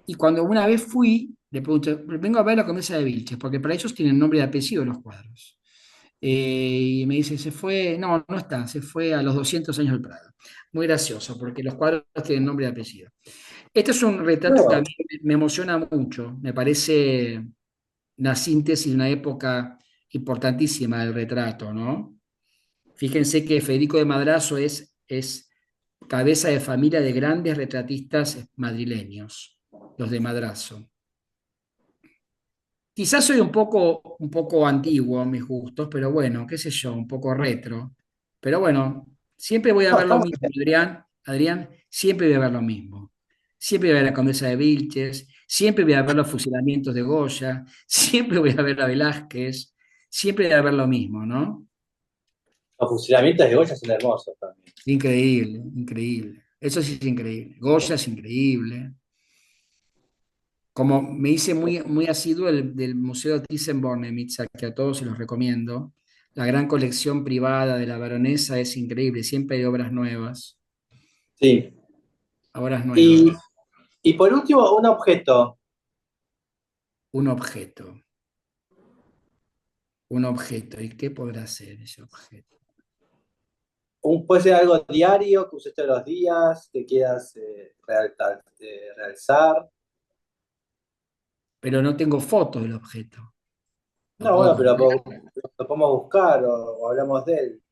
Speaker 2: Y cuando una vez fui, le pregunté, vengo a ver la Condesa de Vilches, porque para ellos tienen nombre y apellido los cuadros. Y me dice, se fue, no, no está, se fue a los 200 años del Prado. Muy gracioso, porque los cuadros tienen nombre y apellido. Este es un retrato que a
Speaker 1: No,
Speaker 2: mí me emociona mucho, me parece una síntesis de una época importantísima del retrato, ¿no? Fíjense que Federico de Madrazo es cabeza de familia de grandes retratistas madrileños, los de Madrazo. Quizás soy un poco antiguo en mis gustos, pero bueno, qué sé yo, un poco retro. Pero bueno, siempre voy a
Speaker 1: no,
Speaker 2: ver lo
Speaker 1: estamos
Speaker 2: mismo, Adrián, siempre voy a ver lo mismo. Siempre voy a ver la Condesa de Vilches, siempre voy a ver los fusilamientos de Goya, siempre voy a ver a Velázquez, siempre voy a ver lo mismo, ¿no?
Speaker 1: los fusilamientos de Goya son hermosos también.
Speaker 2: Increíble, increíble. Eso sí es increíble. Goya es increíble. Como me hice muy asiduo del Museo Thyssen-Bornemisza, que a todos se los recomiendo. La gran colección privada de la baronesa es increíble, siempre hay
Speaker 1: Sí.
Speaker 2: obras
Speaker 1: Y,
Speaker 2: nuevas.
Speaker 1: y por último, un objeto.
Speaker 2: Un objeto, un objeto. ¿Y qué podrá ser ese objeto?
Speaker 1: Puede ser algo diario que uses todos los días, que quieras realzar.
Speaker 2: Pero no tengo fotos del objeto. Lo
Speaker 1: No,
Speaker 2: puedo
Speaker 1: bueno, pero
Speaker 2: comprar.
Speaker 1: lo podemos buscar o hablamos de él.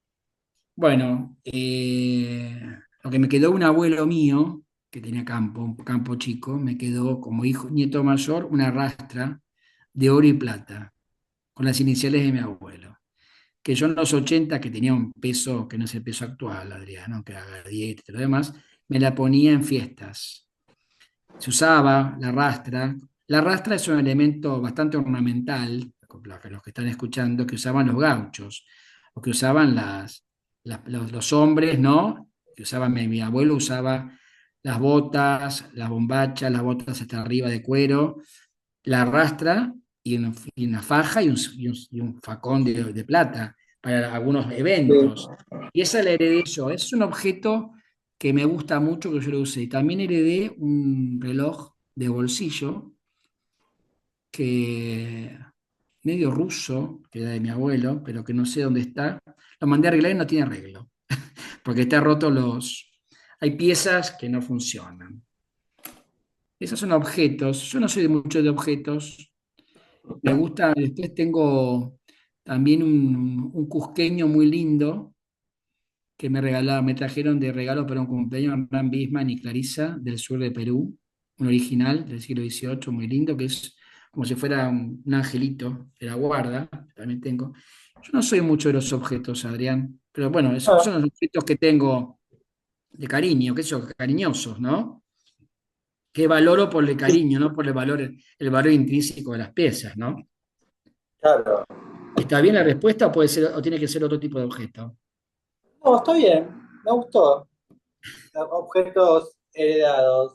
Speaker 2: Bueno, lo que me quedó un abuelo mío, que tenía campo, un campo chico, me quedó como hijo, nieto mayor, una rastra de oro y plata, con las iniciales de mi abuelo. que yo en los 80 que tenía un peso que no es el peso actual, Adrián, ¿no? Que haga dieta y todo lo demás, me la ponía en fiestas. Se usaba la rastra. La rastra es un elemento bastante ornamental, para los que están escuchando, que usaban los gauchos, o que usaban los hombres, ¿no? Que usaban, mi abuelo usaba las botas, las bombachas, las botas hasta arriba de cuero, la rastra y una faja y un facón de plata para algunos eventos.
Speaker 1: Sí.
Speaker 2: Y esa la heredé yo. Es un objeto que me gusta mucho que yo lo usé. También heredé un reloj de bolsillo que medio ruso, que era de mi abuelo, pero que no sé dónde está. Lo mandé a arreglar y no tiene arreglo, porque está roto los... Hay piezas que no funcionan. Esos son objetos. Yo no soy mucho de objetos. Me gusta, después tengo también un cusqueño muy lindo que me trajeron de regalo para un cumpleaños Hernán Bisman y Clarisa del sur de Perú, un original del siglo XVIII muy lindo, que es como si fuera un angelito de la guarda, también tengo. Yo no soy mucho de los objetos, Adrián, pero bueno, esos
Speaker 1: Ah,
Speaker 2: son los objetos que tengo de cariño, que son cariñosos, ¿no? Que valoro por el
Speaker 1: sí,
Speaker 2: cariño, no por el valor intrínseco de las piezas, ¿no?
Speaker 1: claro.
Speaker 2: ¿Está bien la respuesta o puede ser, o tiene que ser otro tipo de objeto?
Speaker 1: No, está bien, me gustó. Objetos heredados.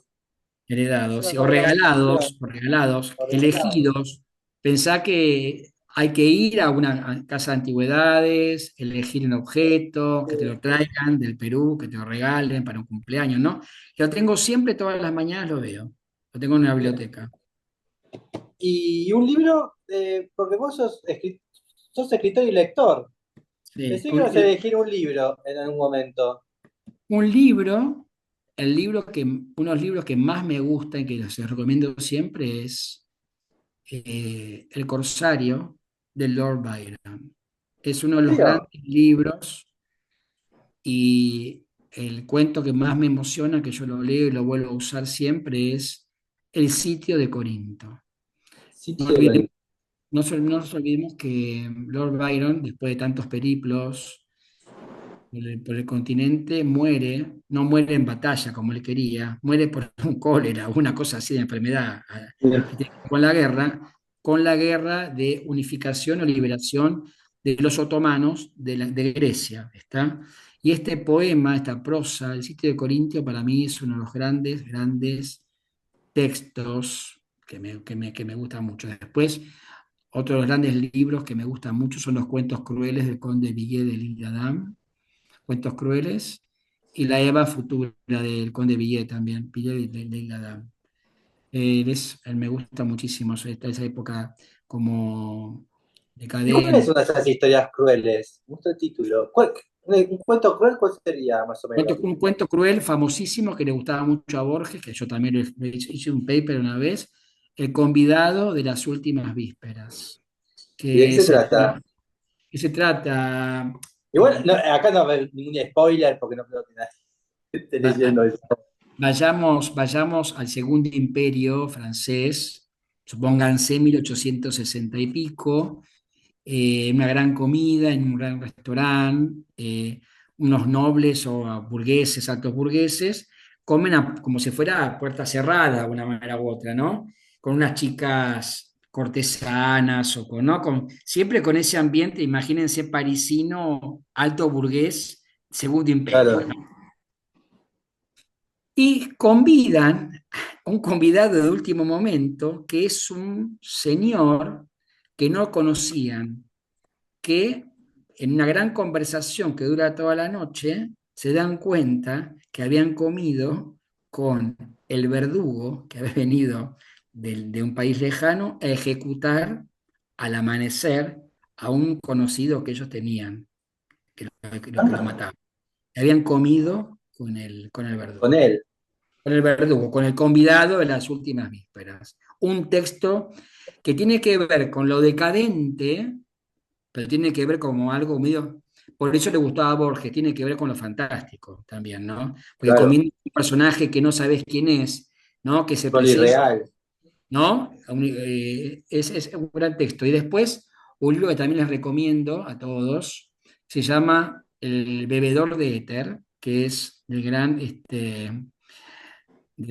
Speaker 1: Es
Speaker 2: Heredados,
Speaker 1: una
Speaker 2: sí,
Speaker 1: buena opción.
Speaker 2: o regalados,
Speaker 1: Ordenados.
Speaker 2: elegidos. Pensá que hay que ir a una casa de antigüedades, elegir un objeto, que te lo traigan del Perú, que te lo regalen para un cumpleaños, ¿no? Yo lo tengo siempre, todas las mañanas lo veo. Lo tengo en una biblioteca.
Speaker 1: Y un libro, porque vos sos escritor y lector.
Speaker 2: Sí.
Speaker 1: Pensé que ibas a elegir un libro en algún momento.
Speaker 2: Un libro, unos libros que más me gustan y que los recomiendo siempre es El Corsario de Lord Byron. Es uno de
Speaker 1: ¿En
Speaker 2: los grandes
Speaker 1: serio?
Speaker 2: libros y el cuento que más me emociona, que yo lo leo y lo vuelvo a usar siempre, es El sitio de Corinto. No
Speaker 1: Sitio de
Speaker 2: olvidemos,
Speaker 1: Corinto.
Speaker 2: no nos olvidemos que Lord Byron, después de tantos periplos por el continente, muere, no muere en batalla como él quería, muere por un cólera o una cosa así de enfermedad que tiene que ver con la guerra de unificación o liberación de los otomanos de Grecia, ¿está? Y este poema, esta prosa, el sitio de Corintio, para mí es uno de los grandes, grandes textos que me gustan mucho. Después, otro de los grandes libros que me gustan mucho son los cuentos crueles del conde Villiers de l'Isle Adam, Cuentos Crueles, y La Eva Futura del Conde Villiers también, Villiers de Isla Adam. Él me gusta muchísimo esa época como
Speaker 1: ¿Y cuál es
Speaker 2: decadente.
Speaker 1: una de esas historias crueles? Me gusta el título. ¿Un cuento cruel cuál sería, más o menos?
Speaker 2: Un cuento cruel famosísimo que le gustaba mucho a Borges, que yo también hice un paper una vez, El convidado de las últimas vísperas,
Speaker 1: ¿Y de qué
Speaker 2: que
Speaker 1: se trata?
Speaker 2: se trata,
Speaker 1: Igual, acá no va a haber ningún spoiler porque no creo que nadie esté
Speaker 2: va-
Speaker 1: leyendo eso.
Speaker 2: vayamos al Segundo Imperio francés, supónganse 1860 y pico, una gran comida en un gran restaurante, unos nobles o burgueses, altos burgueses, comen como si fuera a puerta cerrada de una manera u otra, ¿no? Con unas chicas cortesanas o ¿no? Siempre con ese ambiente, imagínense, parisino, alto burgués, Segundo Imperio,
Speaker 1: Claro.
Speaker 2: ¿no? Y convidan a un convidado de último momento, que es un señor que no conocían, que en una gran conversación que dura toda la noche, se dan cuenta que habían comido con el verdugo que había venido de un país lejano a ejecutar al amanecer a un conocido que ellos tenían, que lo
Speaker 1: Ah,
Speaker 2: mataba. Habían comido con el
Speaker 1: con
Speaker 2: verdugo
Speaker 1: él.
Speaker 2: con el convidado de las últimas vísperas. Un texto que tiene que ver con lo decadente, pero tiene que ver como algo medio... Por eso le gustaba a Borges, tiene que ver con lo fantástico también, ¿no? Porque
Speaker 1: Claro.
Speaker 2: comiendo un personaje que no sabes quién es, ¿no? Que se
Speaker 1: Con
Speaker 2: presenta,
Speaker 1: irreal.
Speaker 2: ¿no? Es un gran texto. Y después un libro que también les recomiendo a todos, se llama El bebedor de éter, que es del gran, de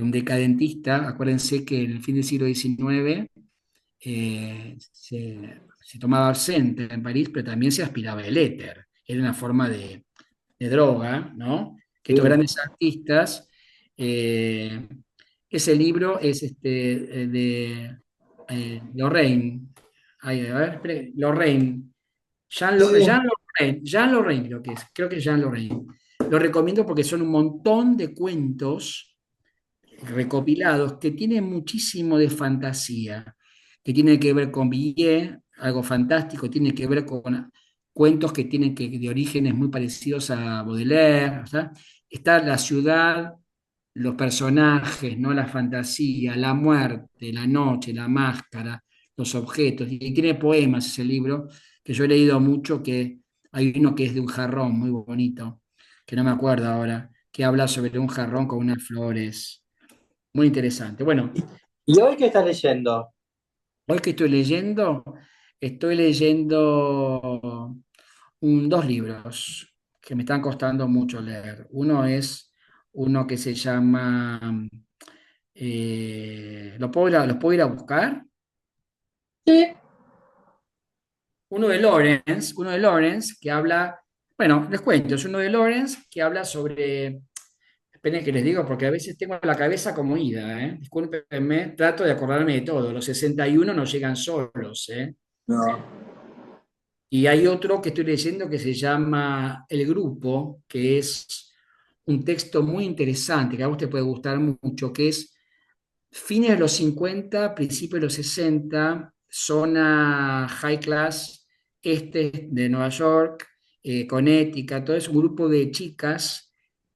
Speaker 2: un decadentista. Acuérdense que en el fin del siglo XIX se tomaba absente en París, pero también se aspiraba el éter. Era una forma de droga, ¿no? Que estos
Speaker 1: Sí.
Speaker 2: grandes artistas, eh, ese libro es de Lorraine. Ay, a ver, espere, Lorraine.
Speaker 1: Sí, sí.
Speaker 2: Jean Lorraine creo que es Jean Lorraine. Lo recomiendo porque son un montón de cuentos recopilados que tienen muchísimo de fantasía, que tiene que ver con Villiers, algo fantástico, tiene que ver con cuentos que tienen de orígenes muy parecidos a Baudelaire, ¿verdad? Está la ciudad, los personajes, ¿no? La fantasía, la muerte, la noche, la máscara, los objetos, y tiene poemas ese libro, que yo he leído mucho, que hay uno que es de un jarrón muy bonito, que no me acuerdo ahora, que habla sobre un jarrón con unas flores. Muy interesante. Bueno,
Speaker 1: ¿Y hoy qué estás leyendo?
Speaker 2: hoy que estoy leyendo dos libros que me están costando mucho leer. Uno es uno que se llama, ¿lo puedo ir a buscar?
Speaker 1: Sí.
Speaker 2: Uno de Lawrence que habla, bueno, les cuento, es uno de Lawrence que habla sobre. Esperen que les digo, porque a veces tengo la cabeza como ida, ¿eh? Discúlpenme, trato de acordarme de todo. Los 61 no llegan solos, ¿eh?
Speaker 1: No.
Speaker 2: Y hay otro que estoy leyendo que se llama El Grupo, que es un texto muy interesante, que a vos te puede gustar mucho, que es fines de los 50, principios de los 60, zona high class, este de Nueva York, Connecticut, todo es un grupo de chicas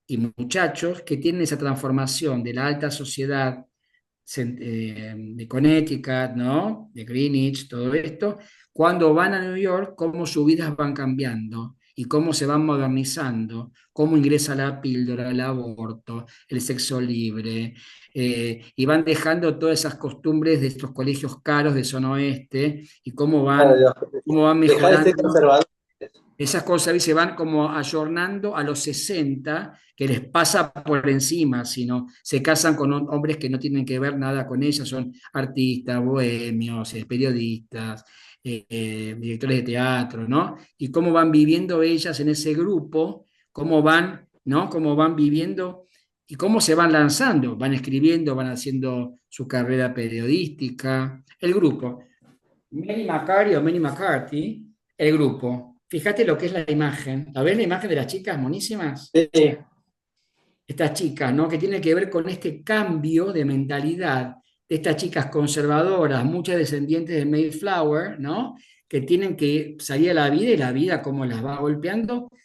Speaker 2: y muchachos que tienen esa transformación de la alta sociedad de Connecticut, ¿no? De Greenwich, todo esto, cuando van a New York, cómo sus vidas van cambiando y cómo se van modernizando, cómo ingresa la píldora, el aborto, el sexo libre, y van dejando todas esas costumbres de estos colegios caros de zona oeste y
Speaker 1: Claro,
Speaker 2: cómo van
Speaker 1: dejar de ser
Speaker 2: mejorando
Speaker 1: conservador.
Speaker 2: esas cosas, y se van como ayornando a los 60 que les pasa por encima, sino se casan con hombres que no tienen que ver nada con ellas, son artistas, bohemios, periodistas, directores de teatro, ¿no? Y cómo van viviendo ellas en ese grupo, cómo van, ¿no? Cómo van viviendo y cómo se van lanzando, van escribiendo, van haciendo su carrera periodística, el grupo. Manny McCarthy, el grupo. Fíjate lo que es la imagen. ¿La ves la imagen de las chicas monísimas?
Speaker 1: Sí, sí.
Speaker 2: Estas chicas, ¿no? Que tiene que ver con este cambio de mentalidad de estas chicas conservadoras, muchas descendientes de Mayflower, ¿no? Que tienen que salir a la vida y la vida cómo las va golpeando.
Speaker 1: Bueno,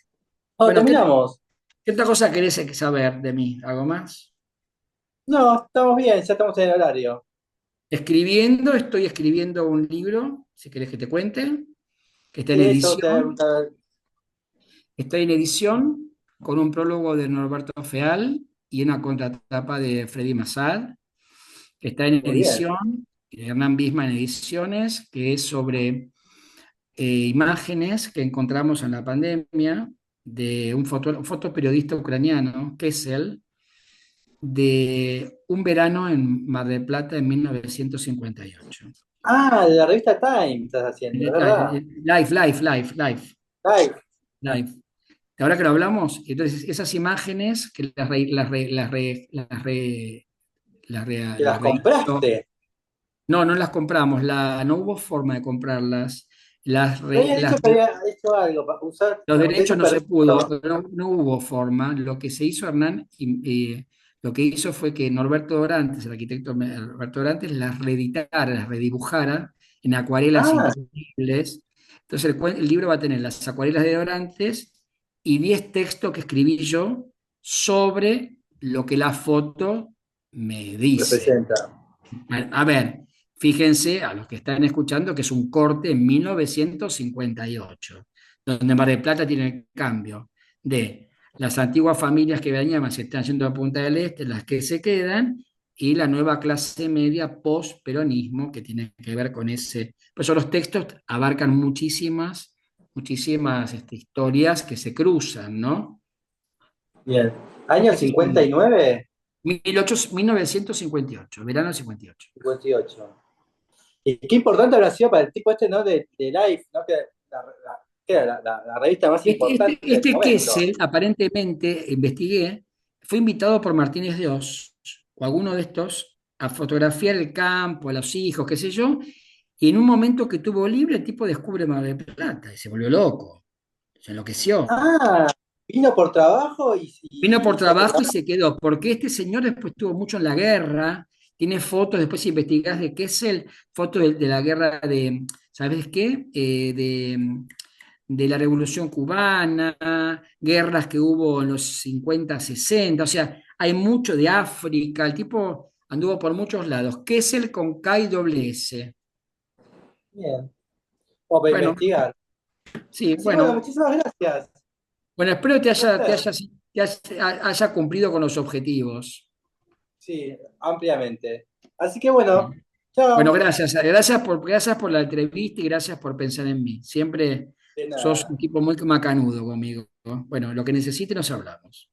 Speaker 2: Bueno,
Speaker 1: terminamos.
Speaker 2: qué otra cosa querés saber de mí? ¿Algo más?
Speaker 1: No, estamos bien, ya estamos en el horario.
Speaker 2: Estoy escribiendo un libro, si querés que te cuente, que está en
Speaker 1: Sí, eso te voy a
Speaker 2: edición.
Speaker 1: preguntar.
Speaker 2: Está en edición con un prólogo de Norberto Feal y una contratapa de Freddy Massad. Está en
Speaker 1: Muy bien.
Speaker 2: edición, Hernán Bisman Ediciones, que es sobre imágenes que encontramos en la pandemia de un fotoperiodista ucraniano, Kessel, de un verano en Mar del Plata en 1958.
Speaker 1: Ah, de la revista Time estás haciendo, es verdad. Ay,
Speaker 2: Live. Ahora que lo hablamos, entonces esas imágenes que
Speaker 1: que las
Speaker 2: rehizo.
Speaker 1: compraste.
Speaker 2: No, no las compramos, no hubo forma de comprarlas.
Speaker 1: Me habías dicho que había hecho algo para usar,
Speaker 2: Los
Speaker 1: porque
Speaker 2: derechos
Speaker 1: eso
Speaker 2: no se pudo,
Speaker 1: perdido.
Speaker 2: no hubo forma. Lo que se hizo, Hernán, lo que hizo fue que Norberto Dorantes, el arquitecto Norberto Dorantes, las reeditara, las redibujara en acuarelas
Speaker 1: Ah,
Speaker 2: increíbles. Entonces el libro va a tener las acuarelas de Dorantes y 10 textos que escribí yo sobre lo que la foto me dice.
Speaker 1: representa.
Speaker 2: Bueno, a ver, fíjense a los que están escuchando que es un corte en 1958, donde Mar del Plata tiene el cambio de las antiguas familias que venían se están yendo a Punta del Este, las que se quedan, y la nueva clase media post-peronismo, que tiene que ver con ese. Por eso los textos abarcan muchísimas historias que se cruzan, ¿no?
Speaker 1: Bien. ¿Año
Speaker 2: Ese es un
Speaker 1: 59?
Speaker 2: 1958, verano 58.
Speaker 1: 58. Y qué importante habrá sido para el tipo este, ¿no? De Life, ¿no? Que era la revista más importante del
Speaker 2: Este
Speaker 1: momento.
Speaker 2: Kessel, aparentemente, investigué, fue invitado por Martínez de Oz, o alguno de estos, a fotografiar el campo, a los hijos, qué sé yo, y en un momento que tuvo libre, el tipo descubre Mar del Plata y se volvió loco, se enloqueció.
Speaker 1: Ah, vino por trabajo
Speaker 2: Vino por
Speaker 1: y se quedó.
Speaker 2: trabajo y se quedó, porque este señor después estuvo mucho en la guerra, tiene fotos, después si investigás de Kessel, fotos de la guerra de, ¿sabes qué? De la Revolución Cubana, guerras que hubo en los 50, 60, o sea, hay mucho de África, el tipo anduvo por muchos lados. Kessel con K y doble S.
Speaker 1: Bien. Como para
Speaker 2: Bueno,
Speaker 1: investigar.
Speaker 2: sí,
Speaker 1: Así que bueno,
Speaker 2: bueno,
Speaker 1: muchísimas gracias.
Speaker 2: bueno, espero
Speaker 1: Un placer.
Speaker 2: haya cumplido con los objetivos.
Speaker 1: Sí, ampliamente. Así que bueno, chao.
Speaker 2: Bueno, gracias por la entrevista y gracias por pensar en mí. Siempre
Speaker 1: De
Speaker 2: sos
Speaker 1: nada.
Speaker 2: un tipo muy macanudo conmigo, ¿no? Bueno, lo que necesite nos hablamos.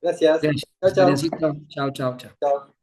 Speaker 1: Gracias.
Speaker 2: Gracias,
Speaker 1: Chao, chao.
Speaker 2: Adriancito. Chao, chao, chao.
Speaker 1: Chao.